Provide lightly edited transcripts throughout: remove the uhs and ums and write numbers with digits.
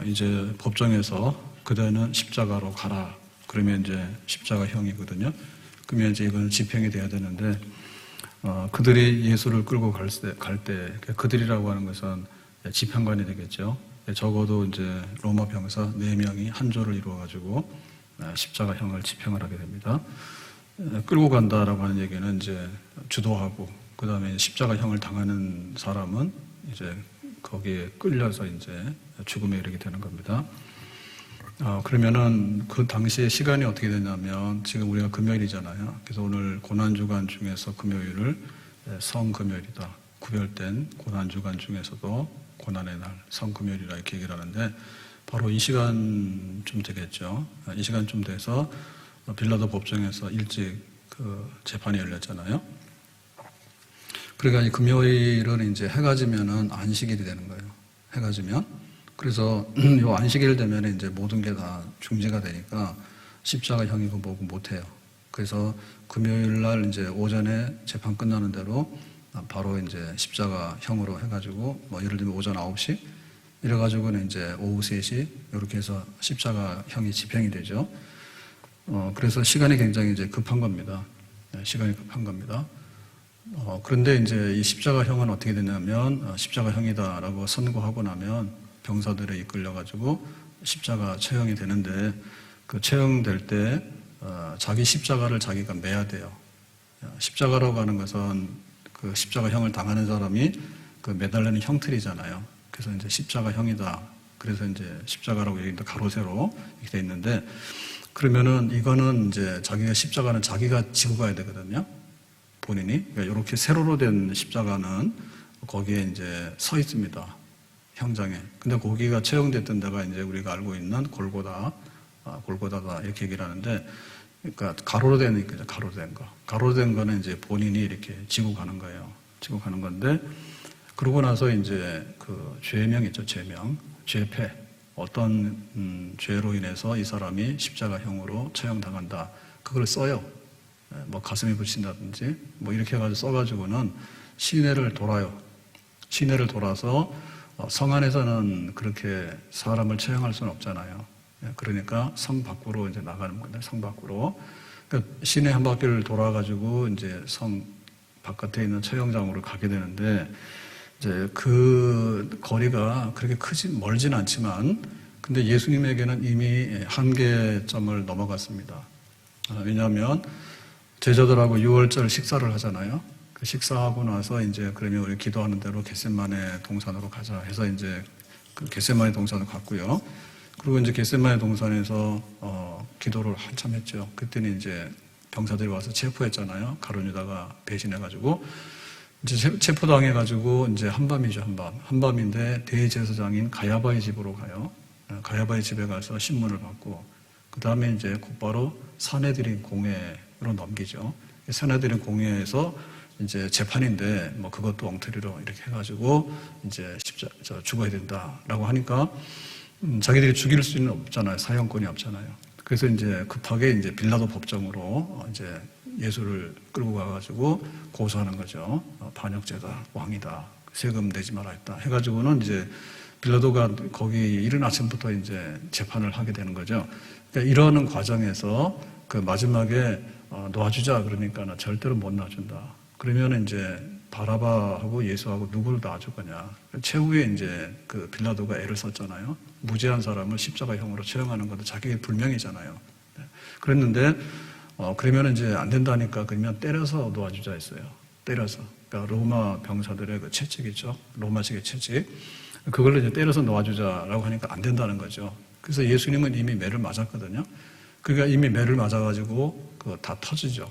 이제 법정에서 그대는 십자가로 가라. 그러면 이제 십자가형이거든요. 그러면 이제 이건 집행이 돼야 되는데, 그들이 예수를 끌고 갈 때, 그들이라고 하는 것은 집행관이 되겠죠. 적어도 이제 로마 병사 4명이 한 조를 이루어가지고 십자가형을 집행을 하게 됩니다. 끌고 간다라고 하는 얘기는 이제 주도하고, 그 다음에 십자가형을 당하는 사람은 이제 거기에 끌려서 이제 죽음에 이르게 되는 겁니다. 그러면은 그 당시에 시간이 어떻게 되냐면, 지금 우리가 금요일이잖아요. 그래서 오늘 고난주간 중에서 금요일을 성금요일이다. 구별된 고난주간 중에서도 고난의 날, 성금요일이라 이렇게 얘기를 하는데, 바로 이 시간쯤 되겠죠. 이 시간쯤 돼서 빌라도 법정에서 일찍 그 재판이 열렸잖아요. 그러니까 이 금요일은 이제 해가 지면은 안식일이 되는 거예요. 해가 지면. 그래서 이 안식일 되면 이제 모든 게 다 중지가 되니까 십자가형이고 뭐고 못해요. 그래서 금요일 날 이제 오전에 재판 끝나는 대로 바로 이제 십자가형으로 해가지고, 뭐 예를 들면 오전 9시 이래가지고는 이제 오후 3시 이렇게 해서 십자가형이 집행이 되죠. 그래서 시간이 굉장히 이제 급한 겁니다. 시간이 급한 겁니다. 그런데 이제 이 십자가형은 어떻게 되냐면, 십자가형이다라고 선고하고 나면 병사들에 이끌려가지고 십자가 처형이 되는데, 그 처형될 때 자기 십자가를 자기가 매야 돼요. 십자가라고 하는 것은 그 십자가형을 당하는 사람이 그 매달리는 형틀이잖아요. 그래서 이제 십자가형이다. 그래서 이제 십자가라고 얘기도 가로 세로 이렇게 돼 있는데, 그러면은 이거는 이제 자기가 십자가는 자기가 지고 가야 되거든요. 본인이. 그러니까 이렇게 세로로 된 십자가는 거기에 이제 서 있습니다. 형장에. 근데 거기가 처형됐던 데가 이제 우리가 알고 있는 골고다다 이렇게 얘기를 하는데, 그러니까 가로로 된 거, 가로로 된 거. 가로로 된 거는 이제 본인이 이렇게 지고 가는 거예요. 지고 가는 건데, 그러고 나서 이제 그 죄명 있죠, 죄명. 죄패. 어떤 죄로 인해서 이 사람이 십자가형으로 처형당한다. 그걸 써요. 뭐 가슴에 붙인다든지 뭐 이렇게 해가지고 써가지고는 시내를 돌아요. 시내를 돌아서 성 안에서는 그렇게 사람을 처형할 수는 없잖아요. 그러니까 성 밖으로 이제 나가는 겁니다. 성 밖으로. 그러니까 시내 한 바퀴를 돌아가지고 이제 성 바깥에 있는 처형장으로 가게 되는데, 이제 그 거리가 그렇게 멀진 않지만, 근데 예수님에게는 이미 한계점을 넘어갔습니다. 왜냐하면 제자들하고 6월절 식사를 하잖아요. 그 식사하고 나서 이제 그러면 우리 기도하는 대로 겟세마네 동산으로 가자 해서 이제 그 겟세마네 동산으로 갔고요. 그리고 이제 겟세마네 동산에서 기도를 한참 했죠. 그때는 이제 병사들이 와서 체포했잖아요. 가룟 유다가 배신해가지고 이제 체포당해가지고 이제 한밤이죠, 한밤. 한밤인데 대제사장인 가야바의 집으로 가요. 가야바의 집에 가서 신문을 받고, 그 다음에 이제 곧바로 사내들인 공회로 넘기죠. 사내들인 공회에서 이제 재판인데 뭐 그것도 엉터리로 이렇게 해가지고 이제 죽어야 된다라고 하니까 자기들이 죽일 수는 없잖아요. 사형권이 없잖아요. 그래서 이제 급하게 이제 빌라도 법정으로 이제 예수를 끌고 가가지고 고소하는 거죠. 반역죄다, 왕이다, 세금 내지 말아 했다 해가지고는 이제 빌라도가 거기 이른 아침부터 이제 재판을 하게 되는 거죠. 그러니까 이러는 과정에서 그 마지막에 놔주자 그러니까 나 절대로 못 놔준다. 그러면 이제 바라바하고 예수하고 누구를 놔줄 거냐. 최후에 이제 그 빌라도가 애를 썼잖아요. 무죄한 사람을 십자가형으로 처형하는 것도 자기의 불명이잖아요. 그랬는데 그러면 이제 안 된다니까 그러면 때려서 놓아주자 했어요. 때려서. 그러니까 로마 병사들의 그 채찍이죠. 로마식의 채찍. 그걸로 이제 때려서 놓아주자라고 하니까 안 된다는 거죠. 그래서 예수님은 이미 매를 맞았거든요. 그러니까 이미 매를 맞아가지고 그거 다 터지죠.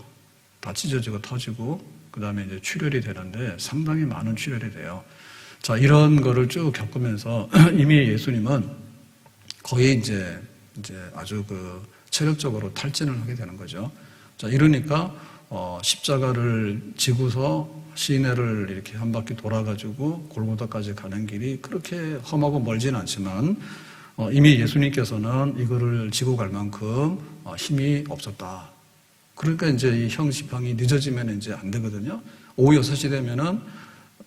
다 찢어지고 터지고 그 다음에 이제 출혈이 되는데 상당히 많은 출혈이 돼요. 자, 이런 거를 쭉 겪으면서 이미 예수님은 거의 이제 아주 그 체력적으로 탈진을 하게 되는 거죠. 자, 이러니까 십자가를 지고서 시내를 이렇게 한 바퀴 돌아가지고 골고다까지 가는 길이 그렇게 험하고 멀진 않지만 이미 예수님께서는 이거를 지고 갈 만큼 힘이 없었다. 그러니까 이제 이 형 집행이 늦어지면 이제 안 되거든요. 오후 6시 되면은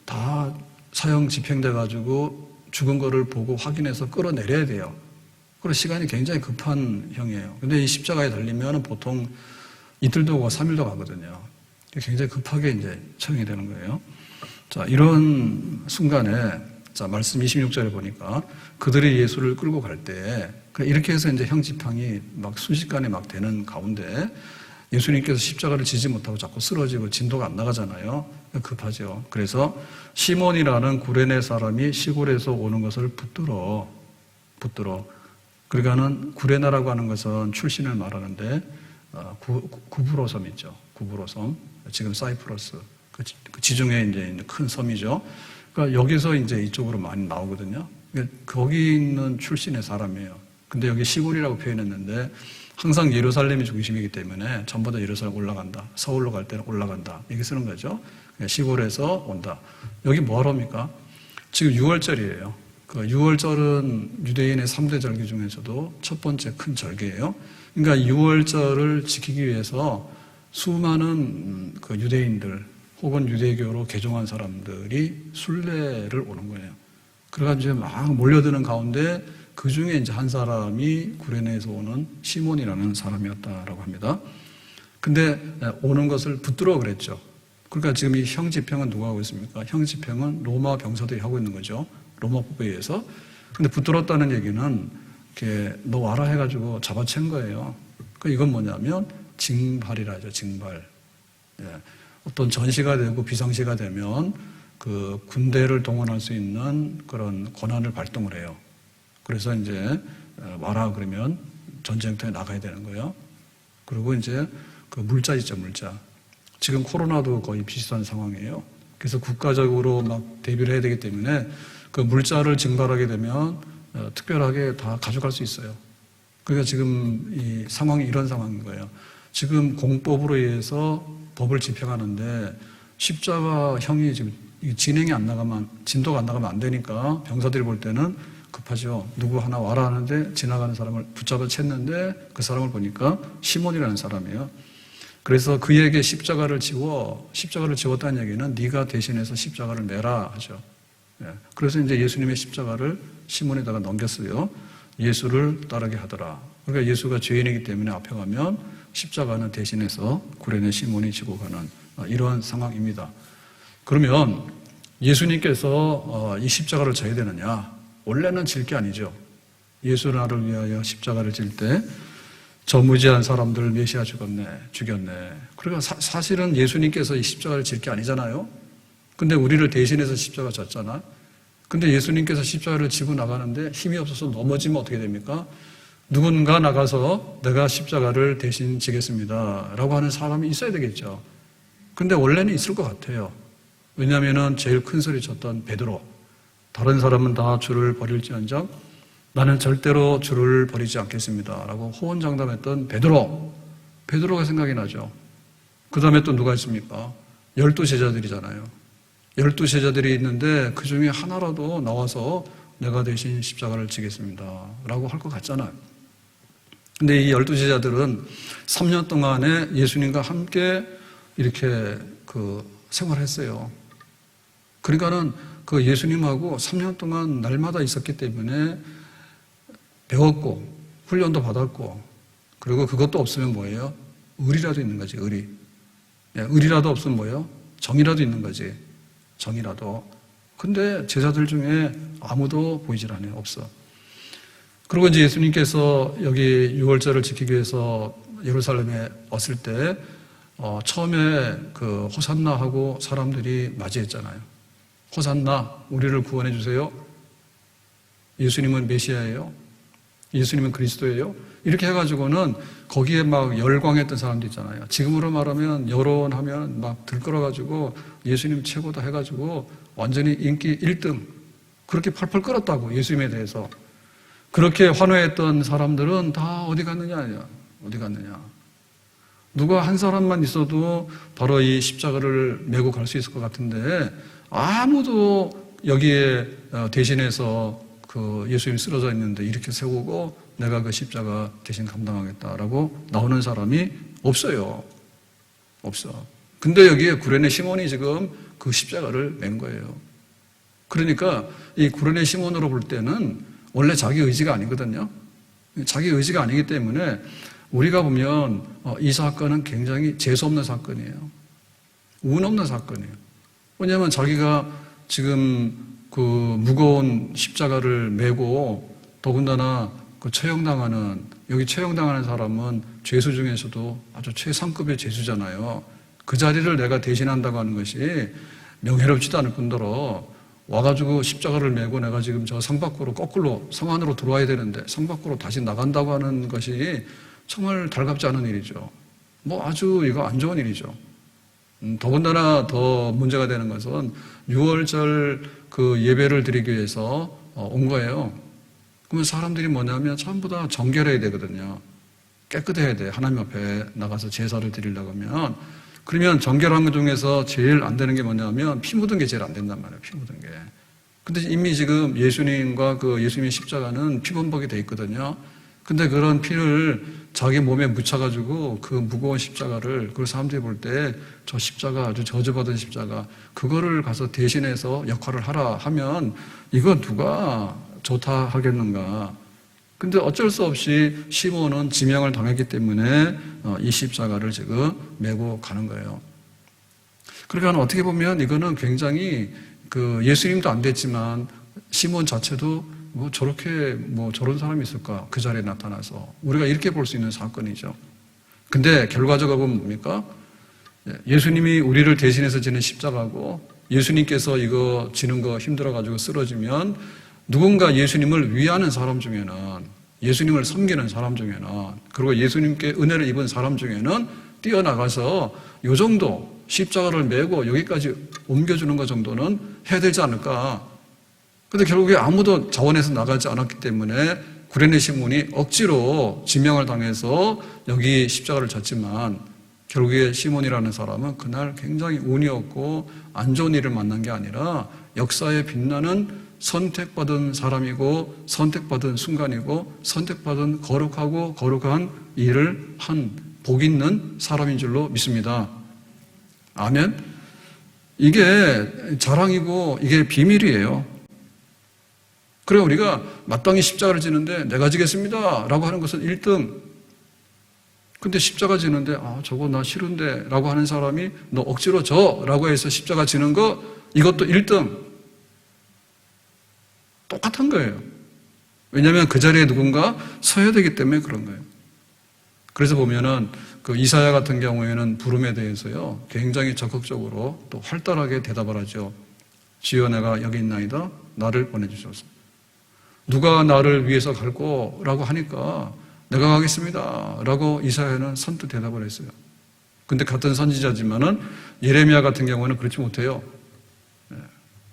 다 사형 집행돼 가지고 죽은 거를 보고 확인해서 끌어내려야 돼요. 그리고 시간이 굉장히 급한 형이에요. 근데 이 십자가에 달리면 보통 이틀도 가고 3일도 가거든요. 굉장히 급하게 이제 처형이 되는 거예요. 자, 이런 순간에, 자, 말씀 26절에 보니까 그들이 예수를 끌고 갈 때, 이렇게 해서 이제 형집행이 막 순식간에 막 되는 가운데 예수님께서 십자가를 지지 못하고 자꾸 쓰러지고 진도가 안 나가잖아요. 급하죠. 그래서 시몬이라는 구레네 사람이 시골에서 오는 것을 붙들어. 그러니까는 구레나라고 하는 것은 출신을 말하는데 구브로 섬이죠. 구브로 섬. 지금 사이프러스. 그 지중해 이제 큰 섬이죠. 그러니까 여기서 이제 이쪽으로 많이 나오거든요. 거기 있는 출신의 사람이에요. 근데 여기 시골이라고 표현했는데 항상 예루살렘이 중심이기 때문에 전부 다 예루살렘 올라간다. 서울로 갈 때는 올라간다. 이렇게 쓰는 거죠. 시골에서 온다. 여기 뭐하러 옵니까? 지금 6월절이에요. 그 6월절은 유대인의 3대 절기 중에서도 첫 번째 큰 절기예요. 그러니까 6월절을 지키기 위해서 수많은 그 유대인들 혹은 유대교로 개종한 사람들이 순례를 오는 거예요. 그래가지고 막 몰려드는 가운데 그 중에 이제 한 사람이 구레네에서 오는 시몬이라는 사람이었다라고 합니다. 근데 오는 것을 붙들어 그랬죠. 그러니까 지금 이 형집행은 누가 하고 있습니까? 형집행은 로마 병사들이 하고 있는 거죠. 로마 법에 의해서. 근데 붙들었다는 얘기는 이렇게 너 와라 해가지고 잡아챈 거예요. 그러니까 이건 뭐냐면 징발이라 하죠. 징발. 예. 어떤 전시가 되고 비상시가 되면 그 군대를 동원할 수 있는 그런 권한을 발동을 해요. 그래서 이제 와라 그러면 전쟁터에 나가야 되는 거예요. 그리고 이제 그 물자 있죠, 물자. 지금 코로나도 거의 비슷한 상황이에요. 그래서 국가적으로 막 대비를 해야 되기 때문에 그 물자를 징발하게 되면 특별하게 다 가져갈 수 있어요. 그러니까 지금 이 상황이 이런 상황인 거예요. 지금 공법으로 의해서 법을 집행하는데 십자가형이 지금 진행이 안 나가면, 진도가 안 나가면 안 되니까 병사들이 볼 때는 급하죠. 누구 하나 와라 하는데 지나가는 사람을 붙잡아 챘는데 그 사람을 보니까 시몬이라는 사람이에요. 그래서 그에게 십자가를 지웠다는 얘기는 네가 대신해서 십자가를 매라 하죠. 예. 그래서 이제 예수님의 십자가를 시몬에다가 넘겼어요. 예수를 따르게 하더라. 그러니까 예수가 죄인이기 때문에 앞에 가면 십자가는 대신해서 구레네 시몬이 지고 가는 이러한 상황입니다. 그러면 예수님께서 이 십자가를 져야 되느냐? 원래는 질 게 아니죠. 예수 나를 위하여 십자가를 질 때 저 무지한 사람들 메시아 죽였네. 그러니까 사실은 예수님께서 이 십자가를 질 게 아니잖아요. 근데 우리를 대신해서 십자가 졌잖아. 근데 예수님께서 십자가를 지고 나가는데 힘이 없어서 넘어지면 어떻게 됩니까? 누군가 나가서 내가 십자가를 대신 지겠습니다 라고 하는 사람이 있어야 되겠죠. 근데 원래는 있을 것 같아요. 왜냐하면 제일 큰 소리 쳤던 베드로, 다른 사람은 다 주를 버릴지언정 나는 절대로 주를 버리지 않겠습니다 라고 호언장담했던 베드로가 생각이 나죠. 그 다음에 또 누가 있습니까? 12제자들이잖아요. 12제자들이 있는데 그 중에 하나라도 나와서 내가 대신 십자가를 지겠습니다 라고 할 것 같잖아요. 근데 이 12제자들은 3년 동안에 예수님과 함께 이렇게 생활했어요. 그러니까는 그 예수님하고 3년 동안 날마다 있었기 때문에 배웠고 훈련도 받았고, 그리고 그것도 없으면 뭐예요? 의리라도 있는 거지, 의리. 의리라도 없으면 뭐예요? 정이라도 있는 거지, 정이라도. 근데 제자들 중에 아무도 보이질 않아요. 없어. 그리고 이제 예수님께서 여기 6월절을 지키기 위해서 예루살렘에 왔을 때 처음에 그 호산나 하고 사람들이 맞이했잖아요. 호산나, 우리를 구원해 주세요. 예수님은 메시아예요. 예수님은 그리스도예요. 이렇게 해가지고는 거기에 막 열광했던 사람들 있잖아요. 지금으로 말하면 여론하면 막 들끓어가지고 예수님 최고다 해가지고 완전히 인기 1등 그렇게 펄펄 끓었다고, 예수님에 대해서. 그렇게 환호했던 사람들은 다 어디 갔느냐. 누가 한 사람만 있어도 바로 이 십자가를 메고 갈 수 있을 것 같은데 아무도 여기에 대신해서 그 예수님이 쓰러져 있는데 이렇게 세우고 내가 그 십자가 대신 감당하겠다라고 나오는 사람이 없어요. 없어. 근데 여기에 구레네 시몬이 지금 그 십자가를 맨 거예요. 그러니까 이 구레네 시몬으로 볼 때는 원래 자기 의지가 아니거든요. 자기 의지가 아니기 때문에 우리가 보면 이 사건은 굉장히 재수없는 사건이에요. 운 없는 사건이에요. 왜냐하면 자기가 지금 그 무거운 십자가를 메고 더군다나 그 여기 처형당하는 사람은 죄수 중에서도 아주 최상급의 죄수잖아요. 그 자리를 내가 대신한다고 하는 것이 명예롭지도 않을 뿐더러 와가지고 십자가를 메고 내가 지금 저 성 밖으로 거꾸로 성 안으로 들어와야 되는데 성 밖으로 다시 나간다고 하는 것이 정말 달갑지 않은 일이죠. 뭐 아주 이거 안 좋은 일이죠. 더군다나 더 문제가 되는 것은 6월절 그 예배를 드리기 위해서 온 거예요. 그러면 사람들이 뭐냐면 전부 다 정결해야 되거든요. 깨끗해야 돼. 하나님 앞에 나가서 제사를 드리려고 하면. 그러면 정결한 것 중에서 제일 안 되는 게 뭐냐면 피 묻은 게 제일 안 된단 말이에요. 피 묻은 게. 근데 이미 지금 예수님과 그 예수님의 십자가는 피범벅이 돼 있거든요. 근데 그런 피를 자기 몸에 묻혀가지고 그 무거운 십자가를 그 사람들이 볼 때 저 십자가 아주 저주받은 십자가 그거를 가서 대신해서 역할을 하라 하면 이거 누가 좋다 하겠는가. 근데 어쩔 수 없이 시몬은 지명을 당했기 때문에 이 십자가를 지금 메고 가는 거예요. 그러니까 어떻게 보면 이거는 굉장히 그 예수님도 안 됐지만 시몬 자체도 뭐 저렇게 뭐 저런 사람이 있을까 그 자리에 나타나서 우리가 이렇게 볼 수 있는 사건이죠. 근데 결과적으로 보면 뭡니까? 예수님이 우리를 대신해서 지는 십자가고 예수님께서 이거 지는 거 힘들어가지고 쓰러지면 누군가 예수님을 위하는 사람 중에는 예수님을 섬기는 사람 중에는 그리고 예수님께 은혜를 입은 사람 중에는 뛰어나가서 요 정도 십자가를 메고 여기까지 옮겨주는 것 정도는 해야 되지 않을까. 근데 결국에 아무도 자원해서 나가지 않았기 때문에 구레네 시몬이 억지로 지명을 당해서 여기 십자가를 졌지만 결국에 시몬이라는 사람은 그날 굉장히 운이 없고 안 좋은 일을 만난 게 아니라 역사에 빛나는 선택받은 사람이고 선택받은 순간이고 선택받은 거룩한 일을 한 복 있는 사람인 줄로 믿습니다. 아멘. 이게 자랑이고 이게 비밀이에요. 그래 우리가 마땅히 십자가를 지는데 내가 지겠습니다 라고 하는 것은 1등. 근데 십자가 지는데 저거 나 싫은데 라고 하는 사람이 너 억지로 져 라고 해서 십자가 지는 거 이것도 1등. 똑같은 거예요. 왜냐하면 그 자리에 누군가 서야 되기 때문에 그런 거예요. 그래서 보면은 그 이사야 같은 경우에는 부름에 대해서요 굉장히 적극적으로 또 활달하게 대답을 하죠. 주여 내가 여기 있나이다 나를 보내주소서. 누가 나를 위해서 갈고 라고 하니까 내가 가겠습니다 라고 이사야는 선뜻 대답을 했어요. 근데 같은 선지자지만은 예레미야 같은 경우는 그렇지 못해요.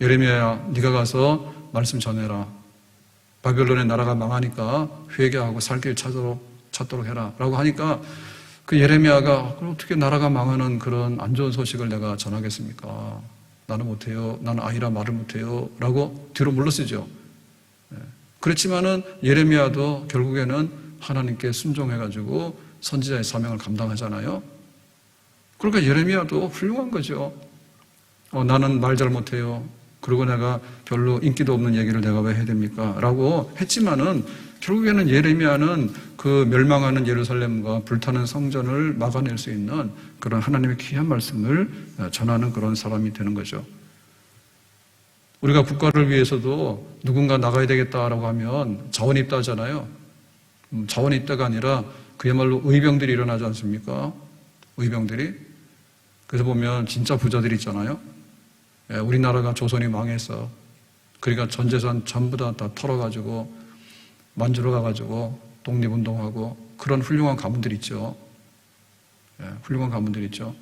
예레미야야 네가 가서 말씀 전해라. 바벨론의 나라가 망하니까 회개하고 살 길 찾도록 해라 라고 하니까 그 예레미야가 어떻게 나라가 망하는 그런 안 좋은 소식을 내가 전하겠습니까? 나는 못해요. 나는 아니라 말을 못해요 라고 뒤로 물러서죠. 그렇지만은 예레미야도 결국에는 하나님께 순종해가지고 선지자의 사명을 감당하잖아요. 그러니까 예레미야도 훌륭한 거죠. 나는 말 잘 못해요. 그리고 내가 별로 인기도 없는 얘기를 내가 왜 해야 됩니까? 라고 했지만은 결국에는 예레미야는 그 멸망하는 예루살렘과 불타는 성전을 막아낼 수 있는 그런 하나님의 귀한 말씀을 전하는 그런 사람이 되는 거죠. 우리가 국가를 위해서도 누군가 나가야 되겠다라고 하면 자원 입다하잖아요. 자원 입다가 아니라 그야말로 의병들이 일어나지 않습니까? 의병들이. 그래서 보면 진짜 부자들이 있잖아요. 우리나라가 조선이 망해서 그러니까 전 재산 전부 다 털어가지고 만주러 가가지고 독립운동하고 그런 훌륭한 가문들 있죠. 훌륭한 가문들 있죠.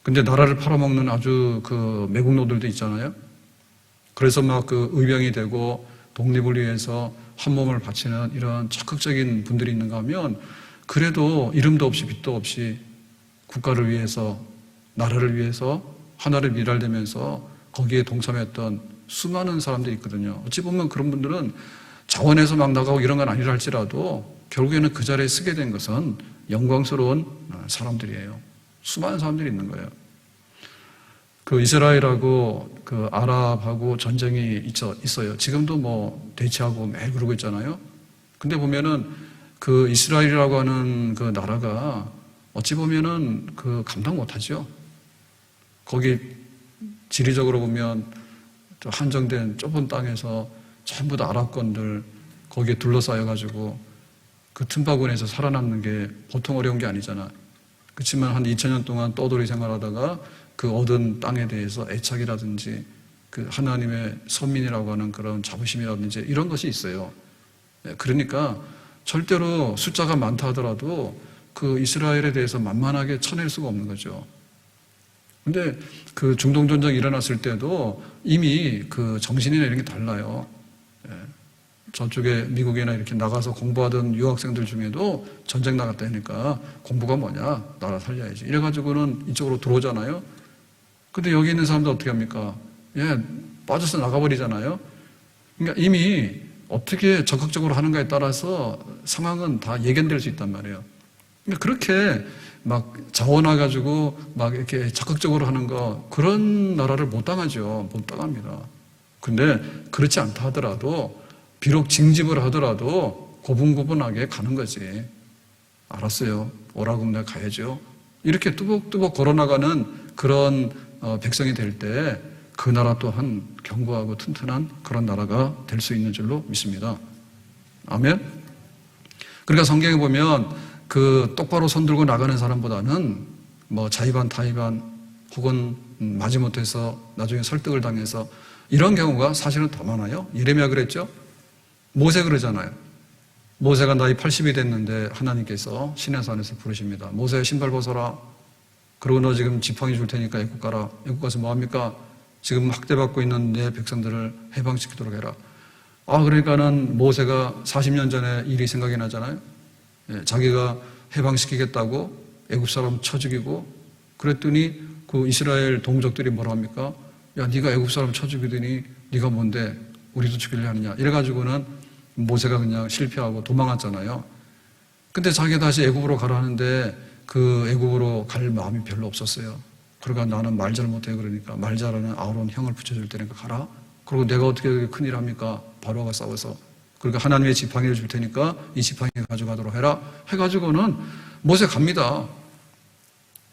근데 나라를 팔아먹는 아주 그 매국노들도 있잖아요. 그래서 막 그 의병이 되고 독립을 위해서 한 몸을 바치는 이런 적극적인 분들이 있는가 하면 그래도 이름도 없이 빛도 없이 국가를 위해서 나라를 위해서 하나를 밀알되면서 거기에 동참했던 수많은 사람들이 있거든요. 어찌 보면 그런 분들은 자원에서 막 나가고 이런 건 아니라 할지라도 결국에는 그 자리에 쓰게 된 것은 영광스러운 사람들이에요. 수많은 사람들이 있는 거예요. 그 이스라엘하고 그 아랍하고 전쟁이 있어요. 지금도 뭐 대치하고 매일 그러고 있잖아요. 근데 보면은 그 이스라엘이라고 하는 그 나라가 어찌 보면은 그 감당 못하죠. 거기 지리적으로 보면 한정된 좁은 땅에서 전부 다 아랍권들 거기에 둘러싸여가지고 그 틈바구니에서 살아남는 게 보통 어려운 게 아니잖아. 그렇지만 한 2000년 동안 떠돌이 생활하다가 그 얻은 땅에 대해서 애착이라든지 그 하나님의 선민이라고 하는 그런 자부심이라든지 이런 것이 있어요. 그러니까 절대로 숫자가 많다 하더라도 그 이스라엘에 대해서 만만하게 쳐낼 수가 없는 거죠. 근데 그 중동 전쟁이 일어났을 때도 이미 그 정신이나 이런 게 달라요. 저쪽에 미국이나 이렇게 나가서 공부하던 유학생들 중에도 전쟁 나갔다 하니까 공부가 뭐냐? 나라 살려야지. 이래가지고는 이쪽으로 들어오잖아요. 근데 여기 있는 사람들 어떻게 합니까? 빠져서 나가버리잖아요. 그러니까 이미 어떻게 적극적으로 하는가에 따라서 상황은 다 예견될 수 있단 말이에요. 그러니까 그렇게 막 자원해가지고 막 이렇게 적극적으로 하는 거, 그런 나라를 못 당하죠. 못 당합니다. 근데 그렇지 않다 하더라도, 비록 징집을 하더라도 고분고분하게 가는 거지. 알았어요. 오라고 하면 내가 가야죠. 이렇게 뚜벅뚜벅 걸어나가는 그런 백성이 될 때 그 나라 또한 견고하고 튼튼한 그런 나라가 될 수 있는 줄로 믿습니다. 아멘. 그러니까 성경에 보면 그 똑바로 손들고 나가는 사람보다는 뭐 자의반 타의반 혹은 마지못해서 나중에 설득을 당해서 이런 경우가 사실은 더 많아요. 예레미야 그랬죠. 모세 그러잖아요. 모세가 나이 80이 됐는데 하나님께서 시내산에서 부르십니다. 모세 신발 벗어라. 그리고 너 지금 지팡이 줄 테니까 애국 가라. 애국 가서 뭐합니까? 지금 학대받고 있는 내 백성들을 해방시키도록 해라. 그러니까는 모세가 40년 전에 일이 생각이 나잖아요. 자기가 해방시키겠다고 애국 사람 쳐 죽이고, 그랬더니 그 이스라엘 동족들이 뭐라 합니까? 야, 네가 애국 사람 쳐 죽이더니 네가 뭔데 우리도 죽이려 하느냐. 이래가지고는 모세가 그냥 실패하고 도망갔잖아요. 근데 자기가 다시 애국으로 가라 하는데 그 애국으로 갈 마음이 별로 없었어요. 그러니까 나는 말 잘못해. 그러니까 말 잘하는 아론 형을 붙여줄 테니까 가라. 그리고 내가 어떻게 큰일 합니까? 바로가 싸워서. 그러니까 하나님의 지팡이를 줄 테니까 이 지팡이 가져가도록 해라. 해가지고는 모세 갑니다.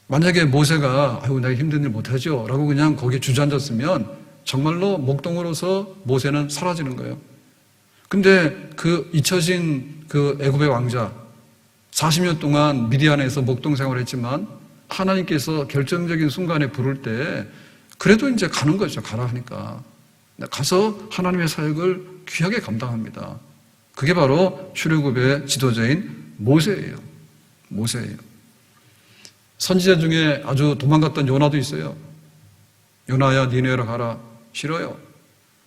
만약에 모세가 아이고 내가 힘든 일 못하죠 라고 그냥 거기에 주저앉았으면 정말로 목동으로서 모세는 사라지는 거예요. 근데 그 잊혀진 그 애굽의 왕자 40년 동안 미디안에서 목동 생활을 했지만 하나님께서 결정적인 순간에 부를 때 그래도 이제 가는 거죠. 가라 하니까. 가서 하나님의 사역을 귀하게 감당합니다. 그게 바로 출애굽의 지도자인 모세예요. 모세예요. 선지자 중에 아주 도망갔던 요나도 있어요. 요나야 니네로 가라. 싫어요.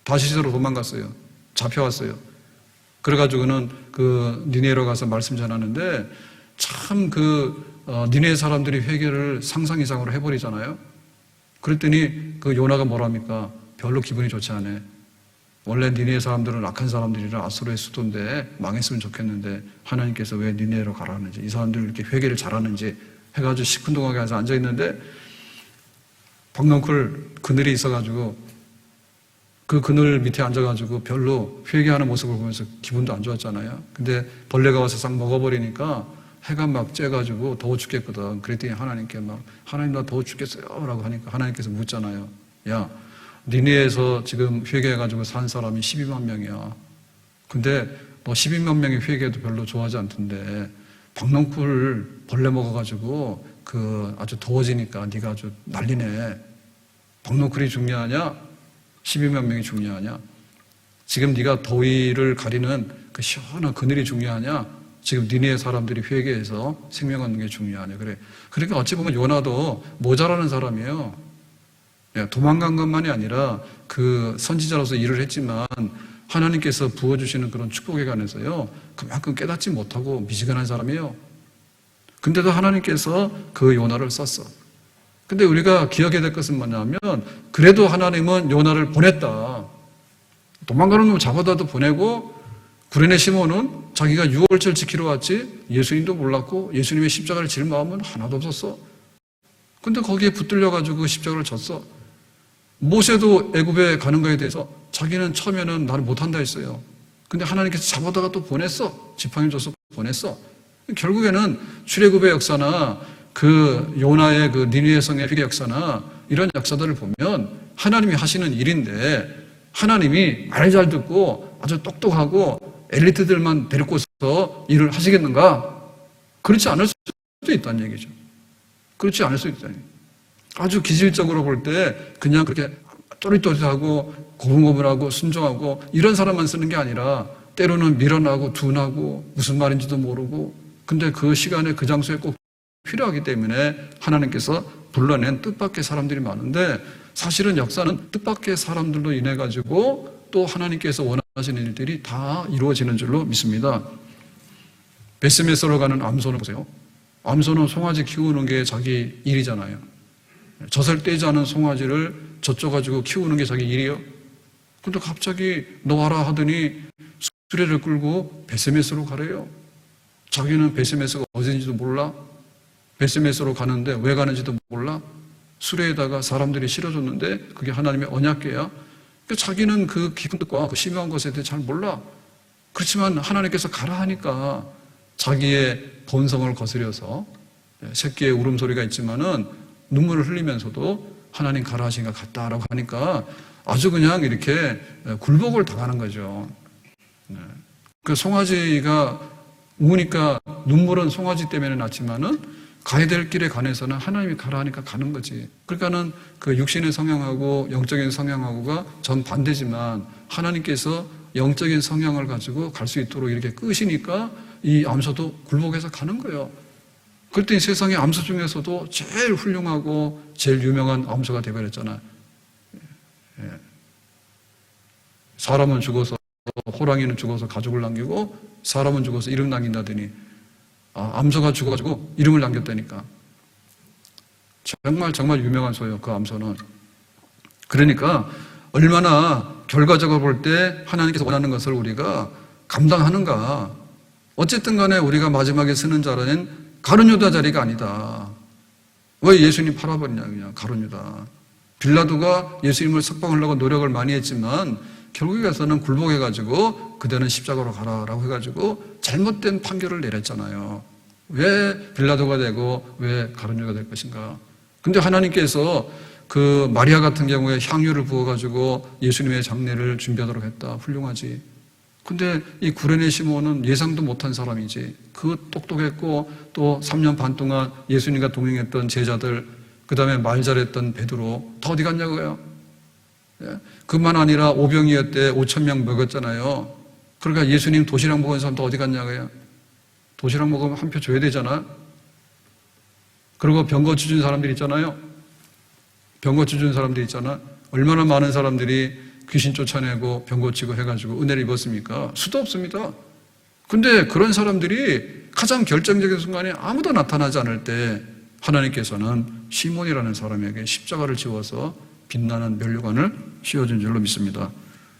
다시스로 도망갔어요. 잡혀왔어요. 그래가지고는 그 니네로 가서 말씀 전하는데 참 니네 사람들이 회개를 상상 이상으로 해버리잖아요. 그랬더니 그 요나가 뭐랍니까? 별로 기분이 좋지 않아. 원래 니네 사람들은 악한 사람들이라 아수르의 수도인데 망했으면 좋겠는데 하나님께서 왜 니네로 가라는지, 이 사람들이 이렇게 회개를 잘하는지 해가지고 시큰둥하게 해서 앉아있는데 벙넝쿨 그늘이 있어가지고 그 그늘 밑에 앉아가지고 별로 회개하는 모습을 보면서 기분도 안 좋았잖아요. 근데 벌레가 와서 싹 먹어버리니까 해가 막 쬐가지고 더워 죽겠거든. 그랬더니 하나님께 막 하나님 나 더워 죽겠어요 라고 하니까 하나님께서 묻잖아요. 야, 니네에서 지금 회개해가지고 산 사람이 12만 명이야. 근데 너 12만 명이 회개해도 별로 좋아하지 않던데 박넝쿨 벌레 먹어가지고 그 아주 더워지니까 네가 아주 난리네. 박넝쿨이 중요하냐? 12만 명이 중요하냐? 지금 네가 더위를 가리는 그 시원한 그늘이 중요하냐? 지금 니네 사람들이 회개해서 생명 얻는 게 중요하냐? 그래. 그러니까 어찌 보면 요나도 모자라는 사람이에요. 도망간 것만이 아니라 그 선지자로서 일을 했지만 하나님께서 부어주시는 그런 축복에 관해서요 그만큼 깨닫지 못하고 미지근한 사람이에요. 근데도 하나님께서 그 요나를 썼어. 근데 우리가 기억해야 될 것은 뭐냐면 그래도 하나님은 요나를 보냈다. 도망가는 놈 잡아다도 보내고 구레네 시몬은 자기가 유월절 지키러 왔지 예수님도 몰랐고 예수님의 십자가를 질 마음은 하나도 없었어. 근데 거기에 붙들려가지고 그 십자가를 졌어. 모세도 애굽에 가는 거에 대해서 자기는 처음에는 나를 못한다 했어요. 근데 하나님께서 잡아다가 또 보냈어. 지팡이 줘서 보냈어. 결국에는 출애굽의 역사나 그 요나의 그 니느웨 성의 회개 역사나 이런 역사들을 보면 하나님이 하시는 일인데, 하나님이 말 잘 듣고 아주 똑똑하고 엘리트들만 데리고서 일을 하시겠는가? 그렇지 않을 수도 있다는 얘기죠. 그렇지 않을 수 있다는 얘기죠. 아주 기질적으로 볼 때 그냥 그렇게 또릿또릿하고 고분고분하고 순종하고 이런 사람만 쓰는 게 아니라 때로는 미련하고 둔하고 무슨 말인지도 모르고, 근데 그 시간에 그 장소에 꼭 필요하기 때문에 하나님께서 불러낸 뜻밖의 사람들이 많은데, 사실은 역사는 뜻밖의 사람들로 인해 가지고 또 하나님께서 원하시는 일들이 다 이루어지는 줄로 믿습니다. 베스메스로 가는 암손을 보세요. 암손은 송아지 키우는 게 자기 일이잖아요. 젖을 떼지 않은 송아지를 젖줘 가지고 키우는 게 자기 일이요. 근데 갑자기 너 와라 하더니 수레를 끌고 베스메스로 가래요. 자기는 베스메스가 어딘지도 몰라. 베스메스로 가는데 왜 가는지도 몰라. 수레에다가 사람들이 실어줬는데 그게 하나님의 언약궤야. 그러니까 자기는 그 깊은 뜻과 그 심오한 것에 대해 잘 몰라. 그렇지만 하나님께서 가라 하니까 자기의 본성을 거스려서 새끼의 울음소리가 있지만은 눈물을 흘리면서도 하나님 가라 하시니까 갔다라고 하니까 아주 그냥 이렇게 굴복을 당하는 거죠. 그 송아지가 우니까 눈물은 송아지 때문에 났지만은 가야 될 길에 관해서는 하나님이 가라 하니까 가는 거지. 그러니까는 그 육신의 성향하고 영적인 성향하고가 정반대지만 하나님께서 영적인 성향을 가지고 갈 수 있도록 이렇게 끄시니까 이 암소도 굴복해서 가는 거예요. 그때 세상의 암소 중에서도 제일 훌륭하고 제일 유명한 암소가 되어버렸잖아요. 사람은 죽어서, 호랑이는 죽어서 가족을 남기고 사람은 죽어서 이름 남긴다더니 암소가 죽어가지고 이름을 남겼다니까. 정말 유명한 소예요, 그 암소는. 그러니까 얼마나 결과적으로 볼 때 하나님께서 원하는 것을 우리가 감당하는가. 어쨌든 간에 우리가 마지막에 쓰는 자는 가룟 유다 자리가 아니다. 왜 예수님 팔아버리냐, 그냥 가룟 유다. 빌라도가 예수님을 석방하려고 노력을 많이 했지만 결국에 가서는 굴복해가지고 그대는 십자가로 가라라고 해가지고 잘못된 판결을 내렸잖아요. 왜 빌라도가 되고 왜 가룟 유다가 될 것인가. 근데 하나님께서 그 마리아 같은 경우에 향유를 부어가지고 예수님의 장례를 준비하도록 했다. 훌륭하지. 근데 이 구레네 시몬은 예상도 못한 사람이지. 그 똑똑했고 또 3년 반 동안 예수님과 동행했던 제자들, 그 다음에 말 잘했던 베드로 다 어디 갔냐고요. 그만 아니라 오병이었대 5,000명 먹었잖아요. 그러니까 예수님 도시락 먹은 사람 또 어디 갔냐고요. 도시락 먹으면 한 표 줘야 되잖아. 그리고 병거주 준 사람들 있잖아요. 병거주 준 사람들 있잖아. 얼마나 많은 사람들이 귀신 쫓아내고 병 고치고 해가지고 은혜를 입었습니까? 수도 없습니다. 근데 그런 사람들이 가장 결정적인 순간에 아무도 나타나지 않을 때 하나님께서는 시몬이라는 사람에게 십자가를 지워서 빛나는 면류관을 씌워준 줄로 믿습니다.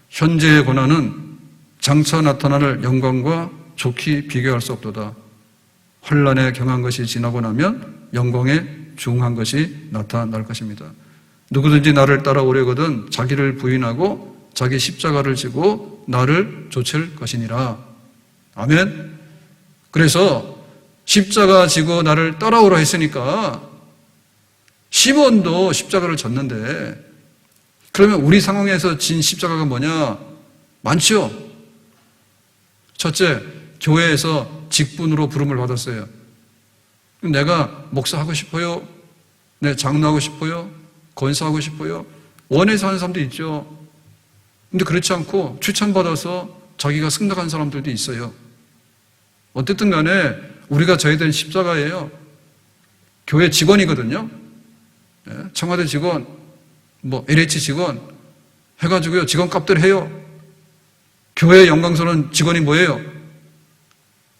현재의 고난은 장차 나타날 영광과 좋게 비교할 수 없도다. 환난에 경한 것이 지나고 나면 영광에 중한 것이 나타날 것입니다. 누구든지 나를 따라오려거든 자기를 부인하고 자기 십자가를 지고 나를 좇을 것이니라. 아멘. 그래서 십자가 지고 나를 따라오라 했으니까 시몬도 십자가를 졌는데, 그러면 우리 상황에서 진 십자가가 뭐냐? 많죠. 첫째, 교회에서 직분으로 부름을 받았어요. 내가 목사하고 싶어요. 내 장로하고 싶어요. 권사하고 싶어요. 원해서 하는 사람도 있죠. 근데 그렇지 않고 추천받아서 자기가 승낙한 사람들도 있어요. 어쨌든 간에 우리가 져야 되는 십자가예요. 교회 직원이거든요. 청와대 직원, LH 직원 해가지고요. 직원값들 해요. 교회의 영광스러운 직원이 뭐예요?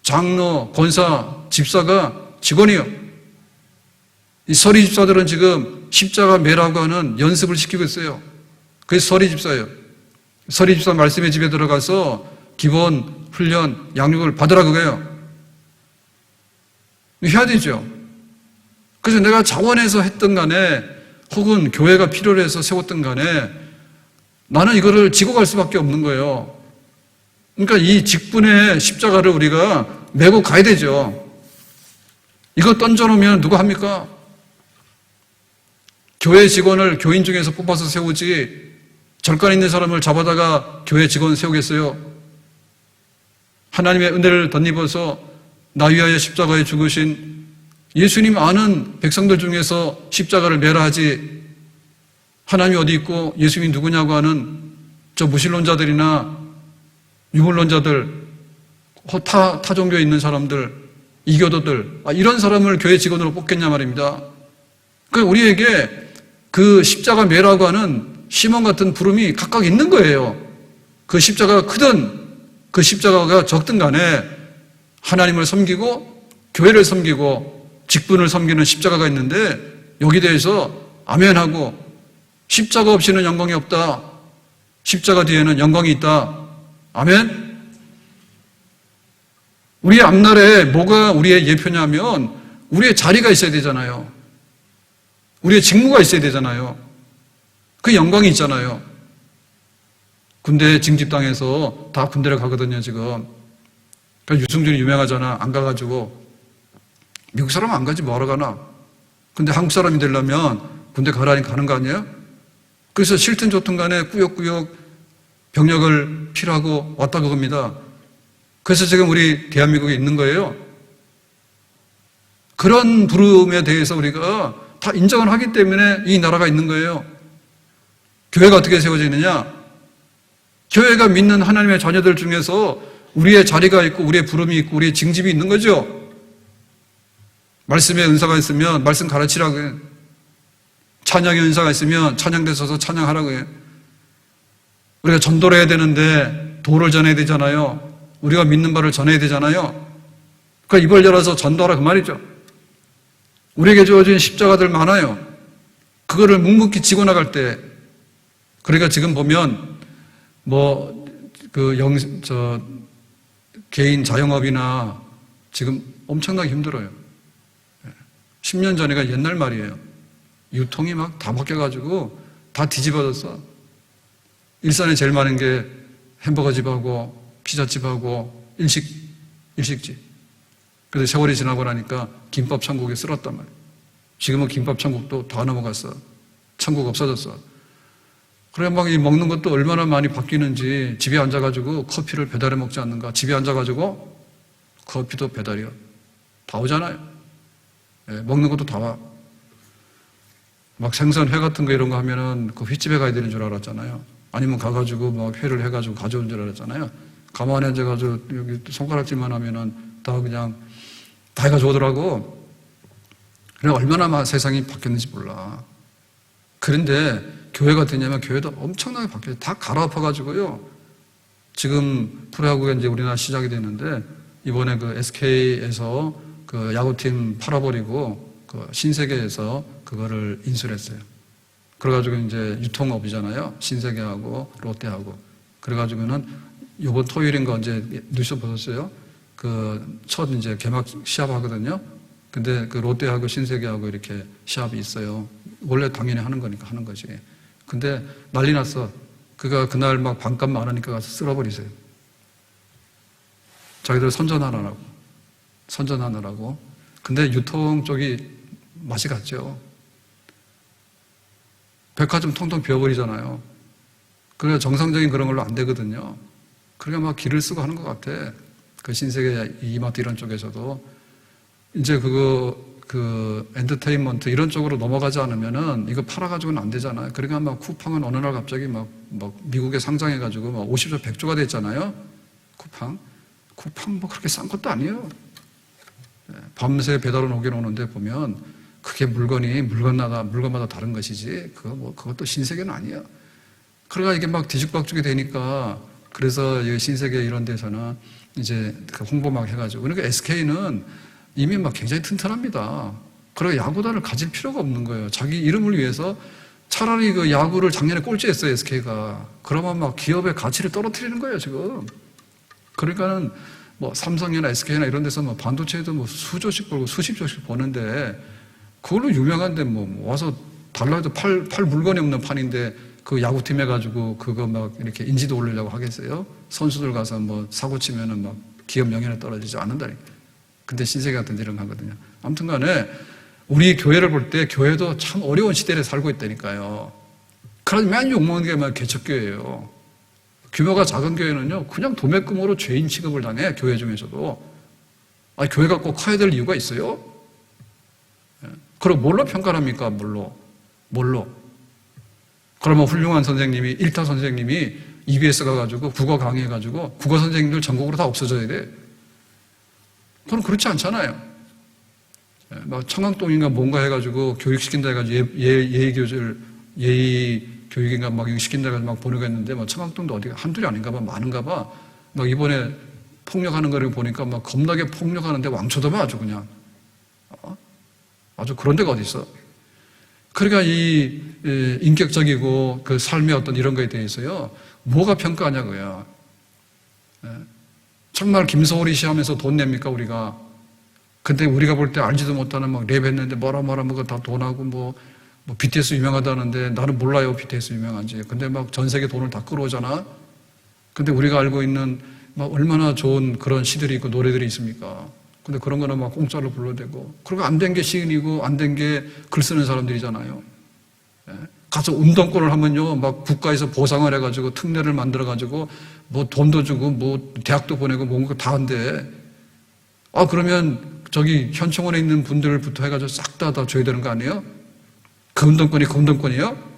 장로, 권사, 집사가 직원이요. 이 서리 집사들은 지금 십자가 매라고 하는 연습을 시키고 있어요. 그래서 서리 집사예요. 서리 집사 말씀의 집에 들어가서 기본 훈련, 양육을 받으라 그거예요. 해야 되죠. 그래서 내가 자원해서 했던 간에 혹은 교회가 필요로 해서 세웠든 간에 나는 이거를 지고 갈 수밖에 없는 거예요. 그러니까 이 직분의 십자가를 우리가 메고 가야 되죠. 이거 던져놓으면 누가 합니까? 교회 직원을 교인 중에서 뽑아서 세우지 절간에 있는 사람을 잡아다가 교회 직원 세우겠어요? 하나님의 은혜를 덧입어서 나 위하여 십자가에 죽으신 예수님 아는 백성들 중에서 십자가를 메라 하지 하나님이 어디 있고 예수님이 누구냐고 하는 저 무신론자들이나 유물론자들 타 종교에 있는 사람들 이교도들 이런 사람을 교회 직원으로 뽑겠냐 말입니다. 그러니까 우리에게 그 십자가 메라고 하는 시몬 같은 부름이 각각 있는 거예요. 그 십자가가 크든 그 십자가가 적든 간에 하나님을 섬기고 교회를 섬기고 직분을 섬기는 십자가가 있는데 여기 대해서 아멘하고 십자가 없이는 영광이 없다. 십자가 뒤에는 영광이 있다. 아멘. 우리의 앞날에 뭐가 우리의 예표냐면 우리의 자리가 있어야 되잖아요. 우리의 직무가 있어야 되잖아요. 그 영광이 있잖아요. 군대 징집당해서 다 군대를 가거든요, 지금. 그러니까 유승준이 유명하잖아. 안 가가지고. 미국 사람은 안 가지 뭐하러 가나. 근데 한국 사람이 되려면 군대 가라니 가는 거 아니에요? 그래서 싫든 좋든 간에 꾸역꾸역 병력을 필요하고 왔다 그겁니다. 그래서 지금 우리 대한민국에 있는 거예요. 그런 부름에 대해서 우리가 다 인정을 하기 때문에 이 나라가 있는 거예요. 교회가 어떻게 세워져 있느냐? 교회가 믿는 하나님의 자녀들 중에서 우리의 자리가 있고 우리의 부름이 있고 우리의 징집이 있는 거죠. 말씀의 은사가 있으면 말씀 가르치라고 해요. 찬양의 은사가 있으면 찬양대 서서 찬양하라고 해요. 우리가 전도를 해야 되는데 도를 전해야 되잖아요. 우리가 믿는 바를 전해야 되잖아요. 그러니까 입을 열어서 전도하라 그 말이죠. 우리에게 주어진 십자가들 많아요. 그거를 묵묵히 지고 나갈 때 그러니까 지금 보면 개인 자영업이나 지금 엄청나게 힘들어요. 10년 전에가 옛날 말이에요. 유통이 막 다 바뀌어가지고 다 뒤집어졌어. 일산에 제일 많은 게 햄버거 집하고 피자집하고 일식집. 그래서 세월이 지나고 나니까 김밥 천국에 쓸었단 말이에요. 지금은 김밥 천국도 다 넘어갔어. 천국 없어졌어. 그래 막 이 먹는 것도 얼마나 많이 바뀌는지 집에 앉아가지고 커피를 배달해 먹지 않는가. 집에 앉아가지고 커피도 배달이요. 다 오잖아요. 예, 먹는 것도 다 와. 막 생선 회 같은 거 이런 거 하면은 그 횟집에 가야 되는 줄 알았잖아요. 아니면 가가지고 막 회를 해가지고 가져온 줄 알았잖아요. 가만히 앉아가지고 여기 손가락질만 하면은 다 그냥 다 해가지고 오더라고. 그래 얼마나 세상이 바뀌었는지 몰라. 그런데 교회가 되냐면 교회도 엄청나게 바뀌어요. 다 갈아엎어가지고요. 지금 프로야구가 이제 우리나라 시작이 됐는데 이번에 그 SK에서 그 야구팀 팔아버리고 그 신세계에서 그거를 인수를 했어요. 그래가지고 이제 유통업이잖아요. 신세계하고 롯데하고. 그래가지고는 요번 토요일인가 언제 뉴스 보셨어요? 그 첫 이제 개막 시합 하거든요. 근데 그 롯데하고 신세계하고 이렇게 시합이 있어요. 원래 당연히 하는 거니까 하는 거지. 근데 난리 났어. 그날 막 반값 많으니까 가서 쓸어버리세요. 자기들 선전하느라고. 근데 유통 쪽이 맛이 갔죠. 백화점 통통 비워버리잖아요. 그래서 정상적인 그런 걸로 안 되거든요. 그러니까 막 기를 쓰고 하는 것 같아. 그 신세계 이마트 이런 쪽에서도. 이제 그 엔터테인먼트 이런 쪽으로 넘어가지 않으면은 이거 팔아가지고는 안 되잖아요. 그러니까 막 쿠팡은 어느 날 갑자기 막 미국에 상장해가지고 막 50조 100조가 됐잖아요. 쿠팡 뭐 그렇게 싼 것도 아니에요. 밤새 배달은 오긴 오는데 보면 그게 물건마다 다른 것이지 그것도 신세계는 아니에요. 그러니까 이게 막 뒤죽박죽이 되니까 그래서 신세계 이런 데서는 이제 홍보 막 해가지고 그러니까 SK는 이미 막 굉장히 튼튼합니다. 그리고 야구단을 가질 필요가 없는 거예요. 자기 이름을 위해서 차라리 그 야구를 작년에 꼴찌했어요, SK가. 그러면 막 기업의 가치를 떨어뜨리는 거예요, 지금. 그러니까는 뭐 삼성이나 SK나 이런 데서 뭐 반도체도 뭐 수조씩 벌고 수십조씩 버는데 그걸로 유명한데 뭐 와서 달라 해도 팔 물건이 없는 판인데 그 야구팀 해가지고 그거 막 이렇게 인지도 올리려고 하겠어요? 선수들 가서 뭐 사고 치면은 막 기업 명예는 떨어지지 않는다니까. 근데 신세계 같은 데 이런 거 하거든요. 아무튼 간에 우리 교회를 볼 때 교회도 참 어려운 시대에 살고 있다니까요. 그래서 맨 욕먹는 게 막 개척교회예요. 규모가 작은 교회는요, 그냥 도매금으로 죄인 취급을 당해, 교회 중에서도. 아니, 교회가 꼭 커야 될 이유가 있어요? 그럼 뭘로 평가를 합니까? 뭘로? 그러면 훌륭한 선생님이, 일타 선생님이 EBS 가가지고 국어 강의해가지고 국어 선생님들 전국으로 다 없어져야 돼? 그건 그렇지 않잖아요. 막 청강동인가 뭔가 해가지고 교육시킨다 해가지고 예의 교육인가 막 시킨다 해가지고 막 보내고 했는데 막 청강동도 어디가 한둘이 아닌가 봐, 많은가 봐. 막 이번에 폭력하는 거를 보니까 막 겁나게 폭력하는데 왕초더만 아주 그냥. 아주 그런 데가 어디 있어. 그러니까 이 인격적이고 그 삶의 어떤 이런 거에 대해서요, 뭐가 평가하냐고요. 정말 김소월이 시하면서 돈 냅니까, 우리가? 근데 우리가 볼 때 알지도 못하는 막 랩 했는데 뭐라 뭐가 다 돈하고 뭐 BTS 유명하다는데 나는 몰라요, BTS 유명한지. 근데 막 전 세계 돈을 다 끌어오잖아? 근데 우리가 알고 있는 막 얼마나 좋은 그런 시들이 있고 노래들이 있습니까? 근데 그런 거는 막 공짜로 불러대고. 그리고 안 된 게 시인이고 안 된 게 글 쓰는 사람들이잖아요. 가서 운동권을 하면요, 막 국가에서 보상을 해가지고 특례를 만들어가지고 뭐 돈도 주고 뭐 대학도 보내고 뭔가 다 한대. 그러면 저기 현충원에 있는 분들부터 해가지고 싹 다 줘야 되는 거 아니에요? 그 운동권이 그 운동권이에요?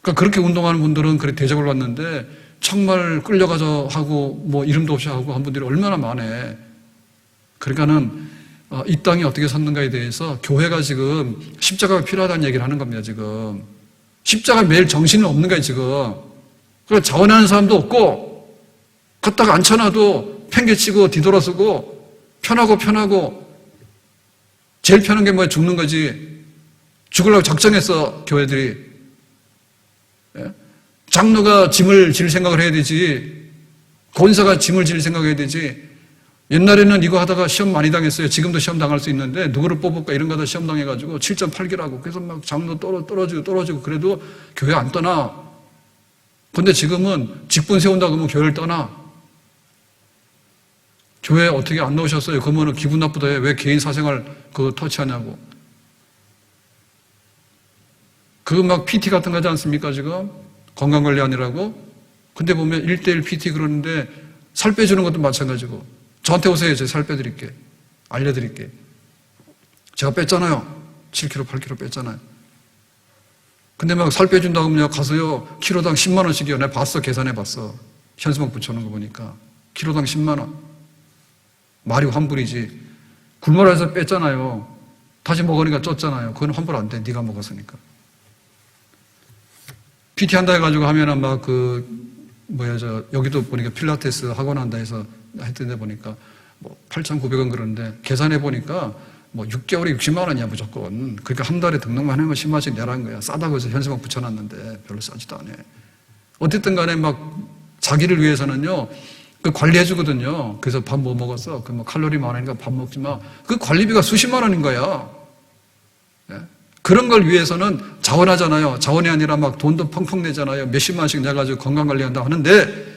그러니까 그렇게 운동하는 분들은 그렇게 대접을 받는데 정말 끌려가서 하고 뭐 이름도 없이 하고 한 분들이 얼마나 많아. 그러니까는 이 땅이 어떻게 섰는가에 대해서 교회가 지금 십자가가 필요하다는 얘기를 하는 겁니다, 지금. 십자가 매일 정신은 없는 거예요, 지금. 그래서 자원하는 사람도 없고, 갖다가 앉혀놔도 팽개치고 뒤돌아서고, 편하고, 제일 편한 게 뭐야? 죽는 거지. 죽으려고 작정했어, 교회들이. 장로가 짐을 질 생각을 해야 되지. 권사가 짐을 질 생각을 해야 되지. 옛날에는 이거 하다가 시험 많이 당했어요. 지금도 시험 당할 수 있는데 누구를 뽑을까 이런 거 하다 시험 당해가지고 7.8기라고 그래서 막 장로 떨어지고 그래도 교회 안 떠나. 근데 지금은 직분 세운다 그러면 교회를 떠나. 교회 어떻게 안 넣으셨어요? 그러면 기분 나쁘다 해. 왜 개인 사생활 그거 터치하냐고. 그거 막 PT 같은 거 하지 않습니까, 지금? 건강관리하느라고. 근데 보면 1:1 PT 그러는데 살 빼주는 것도 마찬가지고. 저한테 오세요. 제가 살 빼드릴게. 알려드릴게. 제가 뺐잖아요. 7kg, 8kg 뺐잖아요. 근데 막 살 빼준다고 하면 가서요. 키로당 10만 원씩이요. 내가 봤어. 계산해 봤어. 현수막 붙여놓은 거 보니까. 키로당 10만 원. 말이 환불이지. 굶어라 해서 뺐잖아요. 다시 먹으니까 쪘잖아요. 그건 환불 안 돼. 네가 먹었으니까. PT 한다 해가지고 하면은 막 여기도 보니까 필라테스 학원 한다 해서 했던데 보니까 뭐 8,900원 그러는데 계산해 보니까 뭐 6개월에 60만 원이야 무조건. 그러니까 한 달에 등록만 하면 10만 원씩 내라는 거야. 싸다고 해서 현수막 붙여놨는데 별로 싸지도 않아. 어쨌든 간에 막 자기를 위해서는요 그 관리해 주거든요. 그래서 밥 뭐 먹었어? 그 뭐 칼로리 많으니까 밥 먹지 마. 그 관리비가 수십만 원인 거야. 예? 그런 걸 위해서는 자원하잖아요. 자원이 아니라 막 돈도 펑펑 내잖아요. 몇십만 원씩 내가지고 건강관리한다 하는데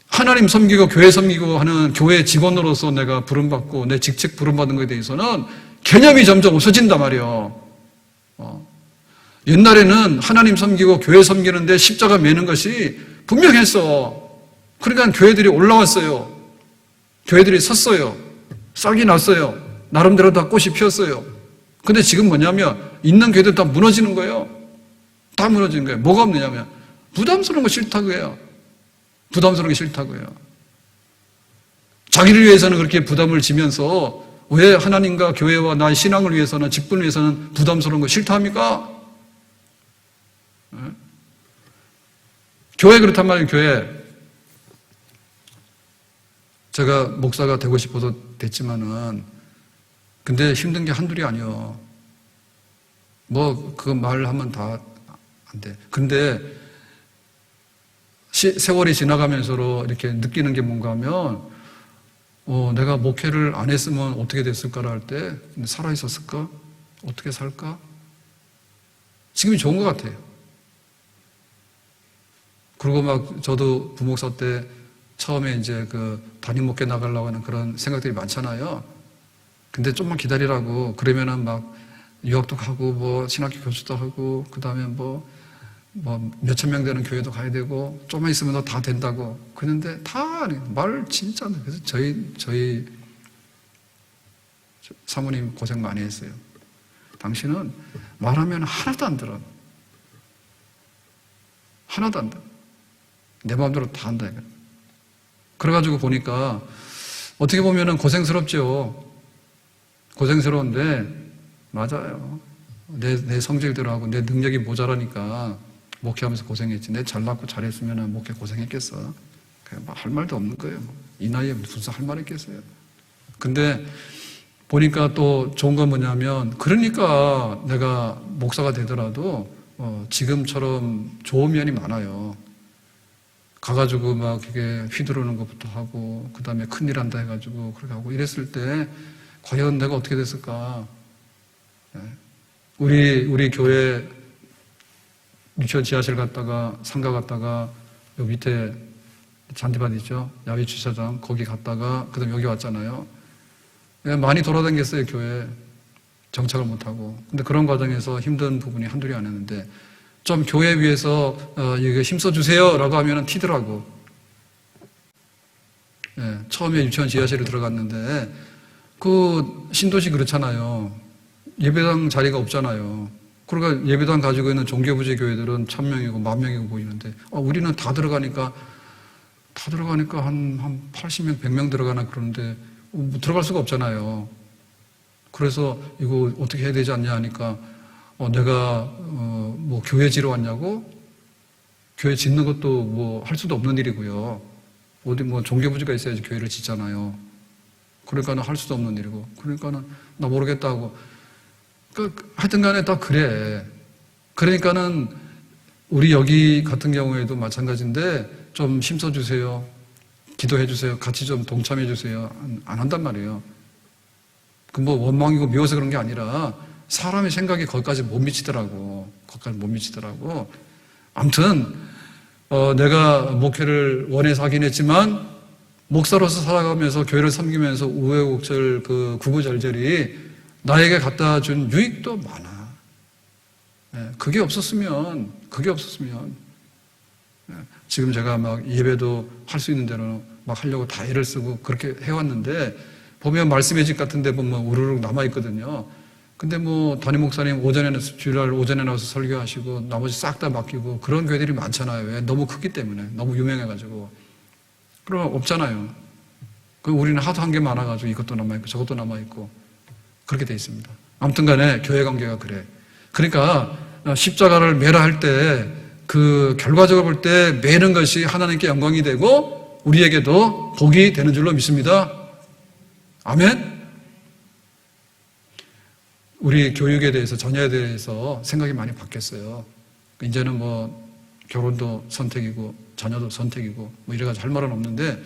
하나님 섬기고 교회 섬기고 하는 교회 직원으로서 내가 부름받고 내 직책 부름받은 것에 대해서는 개념이 점점 없어진단 말이에요. 옛날에는 하나님 섬기고 교회 섬기는데 십자가 매는 것이 분명했어. 그러니까 교회들이 올라왔어요. 교회들이 섰어요. 싹이 났어요. 나름대로 다 꽃이 피었어요. 근데 지금 뭐냐면 있는 교회들 다 무너지는 거예요. 다 무너지는 거예요. 뭐가 없느냐면 부담스러운 거 싫다고요. 부담스러운 게 싫다고요. 자기를 위해서는 그렇게 부담을 지면서 왜 하나님과 교회와 나의 신앙을 위해서는 직분을 위해서는 부담스러운 거 싫다 합니까? 교회 그렇단 말이에요. 교회. 제가 목사가 되고 싶어서 됐지만은 근데 힘든 게 한둘이 아니요. 뭐 그 말하면 다 안 돼. 근데 세월이 지나가면서 이렇게 느끼는 게 뭔가 하면 내가 목회를 안 했으면 어떻게 됐을까라 할 때 살아 있었을까? 어떻게 살까? 지금이 좋은 것 같아요. 그리고 막 저도 부목사 때 처음에 이제 그 담임 목회 나가려고 하는 그런 생각들이 많잖아요. 근데 좀만 기다리라고. 그러면은 막 유학도 가고 뭐 신학교 교수도 하고 그다음에 뭐 몇천 명 되는 교회도 가야 되고 좀만 있으면 너 다 된다고. 그런데 다 말 진짜 안 돼. 그래서 저희 사모님 고생 많이 했어요. 당신은 말하면 하나도 안 들어. 하나도 안 들어. 내 마음대로 다 한다. 그래가지고 보니까 어떻게 보면은 고생스럽죠. 고생스러운데 맞아요. 내 성질대로 하고 내 능력이 모자라니까 목회하면서 고생했지. 내 잘났고 잘했으면 목회 고생했겠어. 할 말도 없는 거예요. 이 나이에 무슨 할 말 있겠어요. 근데 보니까 또 좋은 건 뭐냐면 그러니까 내가 목사가 되더라도 지금처럼 좋은 면이 많아요. 가가지고 막 이게 휘두르는 것부터 하고 그 다음에 큰일 한다 해가지고 그렇게 하고 이랬을 때 과연 내가 어떻게 됐을까? 우리 교회 유치원 지하실 갔다가 상가 갔다가 요 밑에 잔디밭 있죠? 야외 주차장 거기 갔다가 그 다음에 여기 왔잖아요. 많이 돌아다녔어요, 교회. 정착을 못하고. 근데 그런 과정에서 힘든 부분이 한둘이 아니었는데 좀 교회 위해서 이거 힘써주세요 라고 하면 튀더라고. 처음에 유치원 지하실에 들어갔는데 그 신도시 그렇잖아요. 예배당 자리가 없잖아요. 그러니까 예배당 가지고 있는 종교부지 교회들은 1000명이고 10,000명이고 보이는데 우리는 다 들어가니까 한 80명, 100명 들어가나 그러는데 들어갈 수가 없잖아요. 그래서 이거 어떻게 해야 되지 않냐 하니까 내가 뭐 교회 지러 왔냐고? 교회 짓는 것도 뭐 할 수도 없는 일이고요. 어디 뭐 종교부지가 있어야지 교회를 짓잖아요. 그러니까는 할 수도 없는 일이고. 그러니까는 나 모르겠다 하고. 하여튼 간에 다 그래. 그러니까는 우리 여기 같은 경우에도 마찬가지인데 좀 힘써주세요. 기도해주세요. 같이 좀 동참해주세요. 안 한단 말이에요. 그 뭐 원망이고 미워서 그런 게 아니라 사람의 생각이 거기까지 못 미치더라고. 아무튼 내가 목회를 원해서 하긴 했지만 목사로서 살아가면서 교회를 섬기면서 우여곡절 그 구구절절이 나에게 갖다 준 유익도 많아. 그게 없었으면 지금 제가 막 예배도 할 수 있는 대로 막 하려고 다 애를 쓰고 그렇게 해왔는데 보면 말씀의 집 같은 데 보면 우르르 남아있거든요. 근데 뭐 담임 목사님 주일날 오전에 나와서 설교하시고 나머지 싹 다 맡기고 그런 교회들이 많잖아요. 왜? 너무 크기 때문에. 너무 유명해가지고. 그럼 없잖아요. 우리는 하도 한 게 많아가지고 이것도 남아있고 저것도 남아있고 그렇게 돼 있습니다. 아무튼 간에 교회 관계가 그래. 그러니까 십자가를 매라 할 때 그 결과적으로 볼 때 매는 것이 하나님께 영광이 되고 우리에게도 복이 되는 줄로 믿습니다. 아멘? 우리 교육에 대해서 자녀에 대해서 생각이 많이 바뀌었어요. 이제는 뭐 결혼도 선택이고 자녀도 선택이고 뭐 이래가지고 할 말은 없는데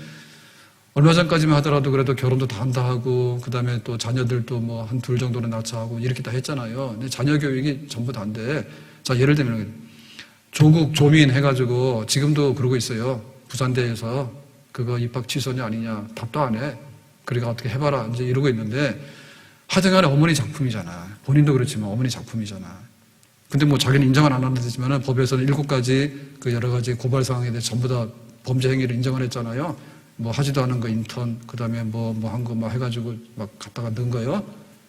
얼마 전까지만 하더라도 그래도 결혼도 다 한다 하고 그 다음에 또 자녀들도 뭐 한 둘 정도는 낳자 하고 이렇게 다 했잖아요. 근데 자녀 교육이 전부 다인데 자 예를 들면 조국 조민 해가지고 지금도 그러고 있어요. 부산대에서 그거 입학 취소냐 아니냐 답도 안 해. 그러니까 어떻게 해봐라 이제 이러고 있는데 하여튼간에 어머니 작품이잖아. 본인도 그렇지만 어머니 작품이잖아. 근데 뭐 자기는 인정은 안 하지만 법에서는 7가지 그 여러 가지 고발 사항에 대해 전부 다 범죄 행위를 인정을 했잖아요. 뭐 하지도 않은 거 인턴, 그 다음에 뭐 한 거 막 해가지고 막 갖다가 넣은 거요.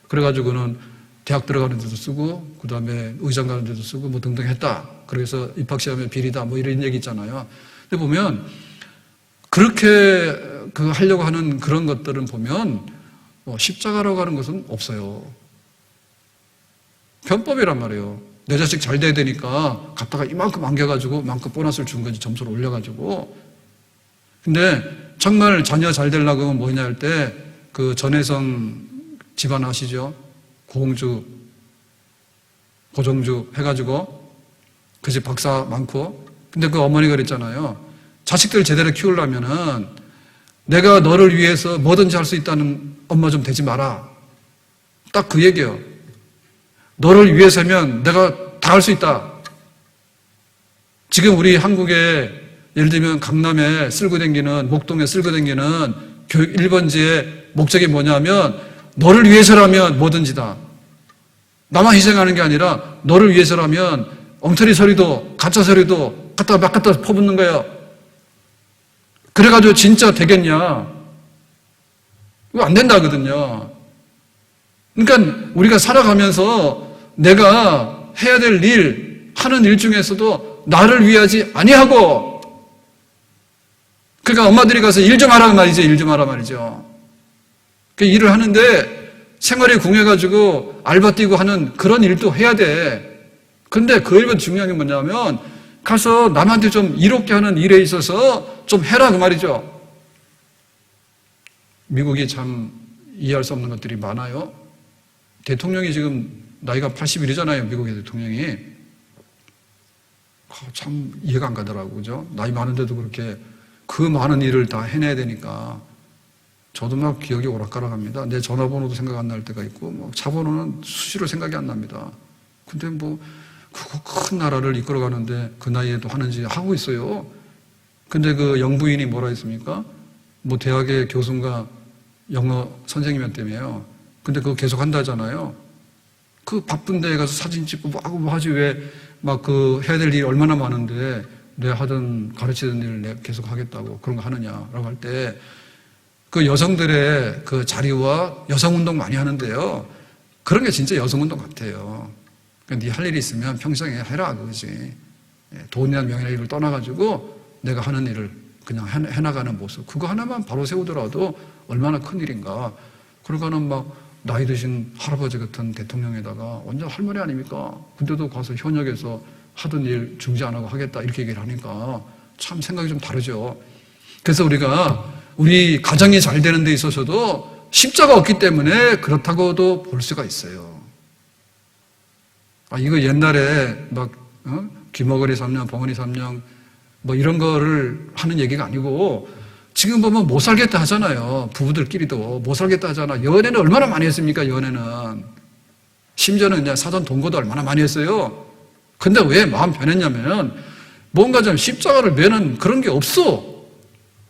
그래가지고는 대학 들어가는 데도 쓰고, 그 다음에 의장 가는 데도 쓰고, 뭐 등등 했다. 그래서 입학시험에 비리다, 뭐 이런 얘기 있잖아요. 근데 보면, 그렇게 그 하려고 하는 그런 것들은 보면, 십자가로 가는 것은 없어요. 편법이란 말이에요. 내 자식 잘 돼야 되니까 갖다가 이만큼 안겨가지고, 이만큼 보너스를 준 거지, 점수를 올려가지고. 근데 정말 자녀 잘 되려고 하면 뭐냐 할 때, 그 전혜성 집안 아시죠? 고홍주, 고정주 해가지고 그 집 박사 많고 근데 그 어머니가 그랬잖아요. 자식들 제대로 키우려면은 내가 너를 위해서 뭐든지 할 수 있다는 엄마 좀 되지 마라. 딱 그 얘기예요. 너를 위해서면 내가 다 할 수 있다. 지금 우리 한국에 예를 들면 강남에 쓸고 다니는, 목동에 쓸고 다니는 교육 1번지의 목적이 뭐냐면 너를 위해서라면 뭐든지다. 나만 희생하는 게 아니라 너를 위해서라면 엉터리 소리도 가짜 소리도 막 갖다 퍼붓는 거예요. 그래가지고 진짜 되겠냐? 이거 안 된다거든요. 그러니까 우리가 살아가면서 내가 해야 될 일, 하는 일 중에서도 나를 위하지 아니하고, 그러니까 엄마들이 가서 일 좀 하라 말이죠. 일 좀 하라 말이죠. 그 일을 하는데 생활에 궁해가지고 알바 뛰고 하는 그런 일도 해야 돼. 근데 그 일보다 중요한 게 뭐냐면 가서 남한테 좀 이롭게 하는 일에 있어서 좀 해라 그 말이죠. 미국이 참 이해할 수 없는 것들이 많아요. 대통령이 지금 나이가 81이잖아요. 미국의 대통령이. 참 이해가 안 가더라고요. 그죠? 나이 많은데도 그렇게 그 많은 일을 다 해내야 되니까 저도 막 기억이 오락가락합니다. 내 전화번호도 생각 안 날 때가 있고 뭐 자번호는 수시로 생각이 안 납니다. 근데 뭐 그거 큰 나라를 이끌어 가는데 그 나이에도 하는지 하고 있어요. 근데 그 영부인이 뭐라 했습니까? 뭐 대학의 교수인가 영어 선생님이었다며요. 근데 그거 계속 한다잖아요. 그 바쁜 데에 가서 사진 찍고 뭐 하고 뭐 하지 왜 막 그 해야 될 일이 얼마나 많은데 내 하던 가르치던 일을 내가 계속 하겠다고 그런 거 하느냐라고 할 때 그 여성들의 그 자리와 여성운동 많이 하는데요. 그런 게 진짜 여성운동 같아요. 그러니까 네 할 일이 있으면 평생에 해라 그거지. 돈이나 명예나 이걸 떠나가지고 내가 하는 일을 그냥 해나가는 모습. 그거 하나만 바로 세우더라도 얼마나 큰 일인가. 그러고는 막 나이 드신 할아버지 같은 대통령에다가 완전 할머니 아닙니까? 근데도 가서 현역에서 하던 일 중지 안 하고 하겠다 이렇게 얘기를 하니까 참 생각이 좀 다르죠. 그래서 우리가 우리 가정이 잘 되는 데 있어서도 십자가 없기 때문에 그렇다고도 볼 수가 있어요. 이거 옛날에 막 귀머거리 3년, 벙어리 3년 뭐 이런 거를 하는 얘기가 아니고 지금 보면 못 살겠다 하잖아요. 부부들끼리도 못 살겠다 하잖아. 연애는 얼마나 많이 했습니까? 연애는. 심지어는 그냥 사전 동거도 얼마나 많이 했어요. 근데 왜 마음 변했냐면 뭔가 좀 십자가를 매는 그런 게 없어.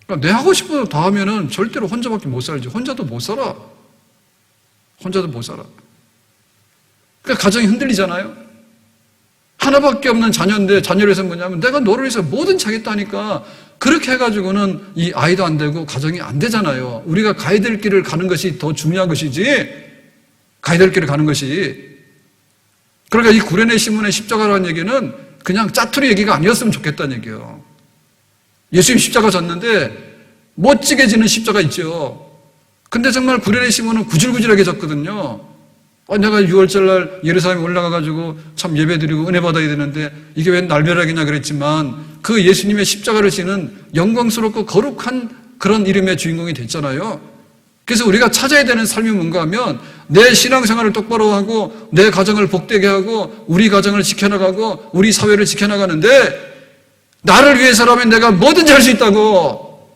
그러니까 내 하고 싶은 거 다 하면은 절대로 혼자밖에 못 살지. 혼자도 못 살아. 혼자도 못 살아. 그러니까 가정이 흔들리잖아요. 하나밖에 없는 자녀인데 자녀를 위해서 뭐냐면 내가 너를 위해서 뭐든 하겠다니까 그렇게 해가지고는 이 아이도 안 되고 가정이 안 되잖아요. 우리가 가야 될 길을 가는 것이 더 중요한 것이지 가야 될 길을 가는 것이. 그러니까 이 구레네 시몬의 십자가라는 얘기는 그냥 짜투리 얘기가 아니었으면 좋겠다는 얘기예요. 예수님 십자가 졌는데 멋지게 지는 십자가 있죠. 근데 정말 구레네 시몬은 구질구질하게 졌거든요. 내가 6월절 날 예루살렘에 올라가가지고 참 예배드리고 은혜 받아야 되는데 이게 웬 날벼락이냐 그랬지만 그 예수님의 십자가를 지는 영광스럽고 거룩한 그런 이름의 주인공이 됐잖아요. 그래서 우리가 찾아야 되는 삶이 뭔가 하면 내 신앙생활을 똑바로 하고 내 가정을 복되게 하고 우리 가정을 지켜나가고 우리 사회를 지켜나가는데 나를 위해서라면 내가 뭐든지 할 수 있다고.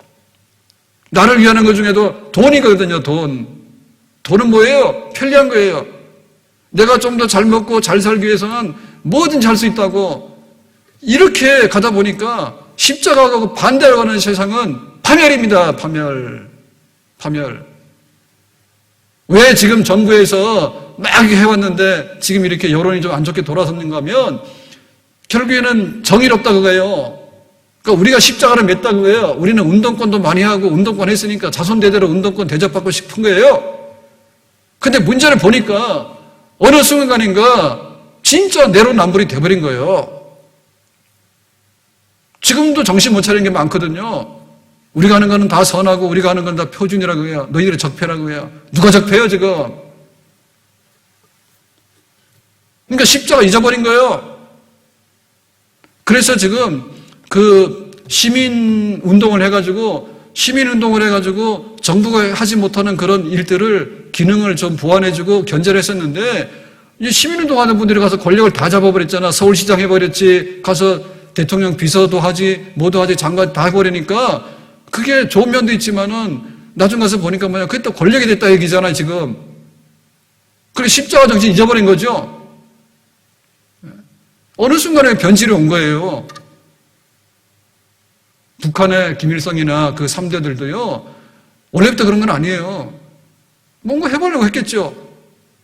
나를 위하는 것 중에도 돈이거든요. 돈은 뭐예요? 편리한 거예요. 내가 좀 더 잘 먹고 잘 살기 위해서는 뭐든지 할 수 있다고. 이렇게 가다 보니까 십자가하고 반대로 가는 세상은 파멸입니다. 파멸. 왜 지금 정부에서 막 해왔는데 지금 이렇게 여론이 좀 안 좋게 돌아섰는가 하면 결국에는 정의롭다 그거예요. 그러니까 우리가 십자가를 맸다 그거예요. 우리는 운동권도 많이 하고 운동권 했으니까 자손대대로 운동권 대접받고 싶은 거예요. 근데 문제를 보니까 어느 순간인가 진짜 내로남불이 돼버린 거예요. 지금도 정신 못 차리는 게 많거든요. 우리가 하는 거는 다 선하고 우리가 하는 건 다 표준이라고 해요. 너희들이 적폐라고 해요. 누가 적폐예요 지금? 그러니까 십자가 잊어버린 거예요. 그래서 지금 그 시민운동을 해가지고 정부가 하지 못하는 그런 일들을 기능을 좀 보완해주고 견제를 했었는데 이제 시민운동하는 분들이 가서 권력을 다 잡아버렸잖아. 서울시장 해버렸지. 가서 대통령 비서도 하지 뭐도 하지 장관 다 해버리니까 그게 좋은 면도 있지만은 나중 가서 보니까 뭐냐 그게 또 권력이 됐다 얘기잖아요 지금. 그래 십자가 정신 잊어버린 거죠. 어느 순간에 변질이 온 거예요. 북한의 김일성이나 그 3대들도요, 원래부터 그런 건 아니에요. 뭔가 해보려고 했겠죠.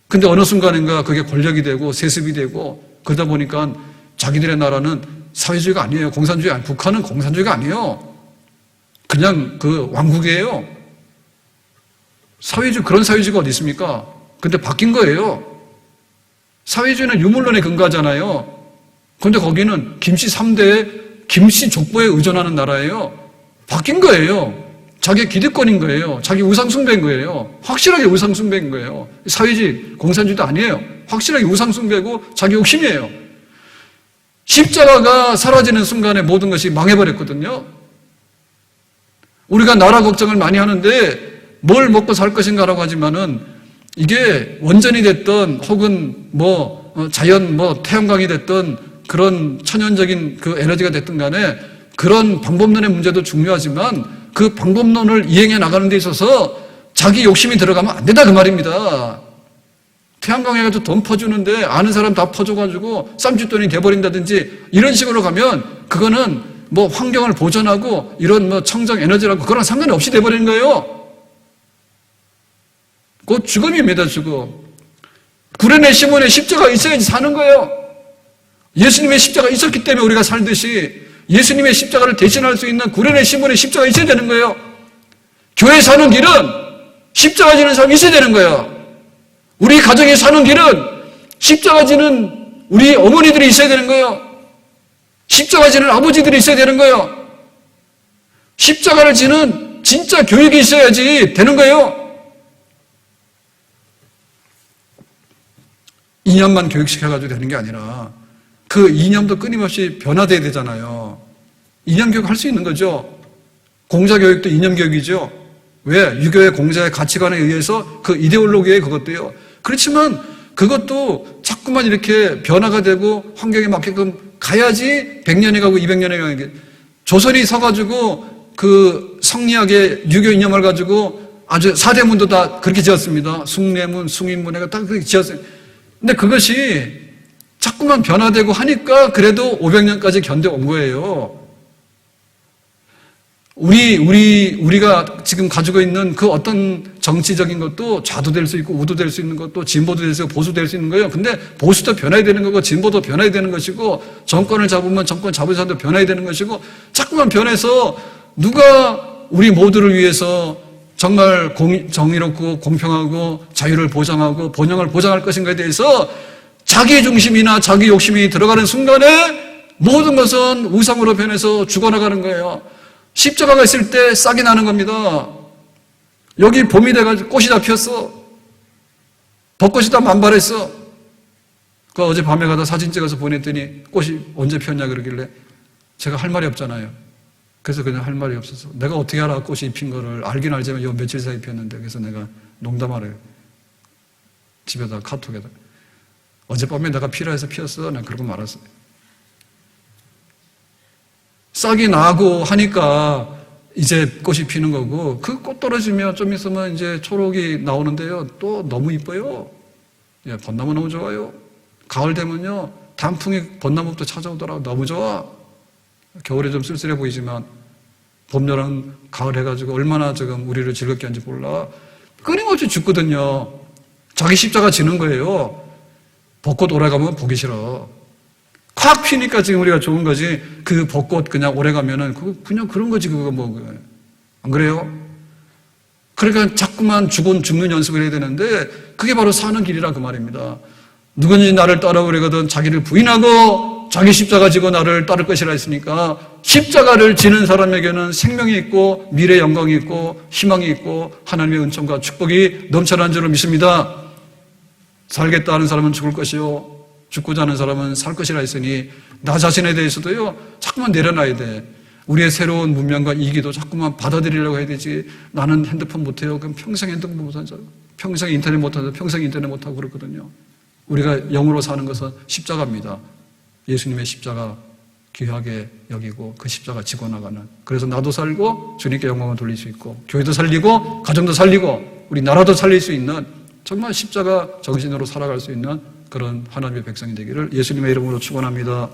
근데 어느 순간인가 그게 권력이 되고 세습이 되고 그러다 보니까 자기들의 나라는 사회주의가 아니에요. 공산주의 아니에요. 북한은 공산주의가 아니에요. 그냥 그 왕국이에요. 그런 사회주의가 어디 있습니까? 근데 바뀐 거예요. 사회주의는 유물론에 근거하잖아요. 근데 거기는 김씨 3대의 김씨 족보에 의존하는 나라예요. 바뀐 거예요. 자기 기득권인 거예요. 자기 우상숭배인 거예요. 확실하게 우상숭배인 거예요. 사회주의, 공산주의도 아니에요. 확실하게 우상숭배고 자기 욕심이에요. 십자가가 사라지는 순간에 모든 것이 망해버렸거든요. 우리가 나라 걱정을 많이 하는데 뭘 먹고 살 것인가라고 하지만은 이게 원전이 됐던 혹은 자연 태양광이 됐던 그런 천연적인 그 에너지가 됐든 간에 그런 방법론의 문제도 중요하지만 그 방법론을 이행해 나가는 데 있어서 자기 욕심이 들어가면 안 된다 그 말입니다. 태양광에가지고 돈 퍼주는데 아는 사람 다 퍼줘가지고 쌈짓돈이 돼버린다든지 이런 식으로 가면 그거는 환경을 보존하고 이런 청정 에너지라고 그거랑 상관이 없이 돼버리는 거예요. 곧 죽음입니다, 죽음. 구레네 시몬의 십자가가 있어야지 사는 거예요. 예수님의 십자가가 있었기 때문에 우리가 살듯이 예수님의 십자가를 대신할 수 있는 구레네 시몬의 십자가가 있어야 되는 거예요. 교회 사는 길은 십자가 지는 사람이 있어야 되는 거예요. 우리 가정이 사는 길은 십자가 지는 우리 어머니들이 있어야 되는 거예요. 십자가 지는 아버지들이 있어야 되는 거예요. 십자가를 지는 진짜 교육이 있어야지 되는 거예요. 이념만 교육시켜가지고 되는 게 아니라 그 이념도 끊임없이 변화돼야 되잖아요. 이념 교육 할 수 있는 거죠. 공자 교육도 이념 교육이죠. 왜? 유교의 공자의 가치관에 의해서 그 이데올로기에 그것도요. 그렇지만 그것도 자꾸만 이렇게 변화가 되고 환경에 맞게끔 가야지 100년이 가고 200년이 가는 게 조선이 서가지고 그 성리학의 유교 이념을 가지고 아주 사대문도 다 그렇게 지었습니다. 숭례문, 숭인문회가 다 그렇게 지었어요. 근데 그것이 자꾸만 변화되고 하니까 그래도 500년까지 견뎌온 거예요. 우리가 지금 가지고 있는 그 어떤 정치적인 것도 좌도 될 수 있고 우도 될 수 있는 것도 진보도 될 수 있고 보수도 될 수 있는 거예요. 근데 보수도 변해야 되는 거고 진보도 변해야 되는 것이고 정권을 잡으면 정권 잡은 사람도 변해야 되는 것이고 자꾸만 변해서 누가 우리 모두를 위해서 정말 정의롭고 공평하고 자유를 보장하고 번영을 보장할 것인가에 대해서 자기 중심이나 자기 욕심이 들어가는 순간에 모든 것은 우상으로 변해서 죽어나가는 거예요. 십자가가 있을 때 싹이 나는 겁니다. 여기 봄이 돼가지고 꽃이 다 피었어. 벚꽃이 다 만발했어. 그 어제 밤에 가다 사진 찍어서 보냈더니 꽃이 언제 피었냐 그러길래 제가 할 말이 없잖아요. 그래서 그냥 할 말이 없어서 내가 어떻게 알아 꽃이 핀 거를 알긴 알지만 요 며칠 사이 피었는데 그래서 내가 농담하래요. 집에다 카톡에다 어젯밤에 내가 필요해서 피었어. 난 그러고 말았어요. 싹이 나고 하니까 이제 꽃이 피는 거고 그 꽃 떨어지면 좀 있으면 이제 초록이 나오는데요. 또 너무 이뻐요. 예, 벚나무 너무 좋아요. 가을 되면요. 단풍이 벚나무부터 찾아오더라고. 너무 좋아. 겨울에 좀 쓸쓸해 보이지만 봄, 여름, 가을 해가지고 얼마나 지금 우리를 즐겁게 하는지 몰라. 끊임없이 죽거든요. 자기 십자가 지는 거예요. 벚꽃 오래가면 보기 싫어. 콱 피니까 지금 우리가 좋은 거지. 그 벚꽃 그냥 오래가면은 그냥 그런 거지. 그거 안 그래요? 그러니까 자꾸만 죽는 연습을 해야 되는데 그게 바로 사는 길이라 그 말입니다. 누구든지 나를 따라오려거든 자기를 부인하고 자기 십자가 지고 나를 따를 것이라 했으니까 십자가를 지는 사람에게는 생명이 있고 미래 영광이 있고 희망이 있고 하나님의 은총과 축복이 넘쳐나는 줄로 믿습니다. 살겠다 하는 사람은 죽을 것이요 죽고자 하는 사람은 살 것이라 했으니 나 자신에 대해서도요 자꾸만 내려놔야 돼. 우리의 새로운 문명과 이기도 자꾸만 받아들이려고 해야 되지. 나는 핸드폰 못해요. 그럼 평생 핸드폰 못하는 사람, 평생 인터넷 못하는 사람, 평생 인터넷 못하고 그렇거든요. 우리가 영으로 사는 것은 십자가입니다. 예수님의 십자가 귀하게 여기고 그 십자가 지고 나가는. 그래서 나도 살고 주님께 영광을 돌릴 수 있고 교회도 살리고 가정도 살리고 우리 나라도 살릴 수 있는 정말 십자가 정신으로 살아갈 수 있는 그런 하나님의 백성이 되기를 예수님의 이름으로 축원합니다.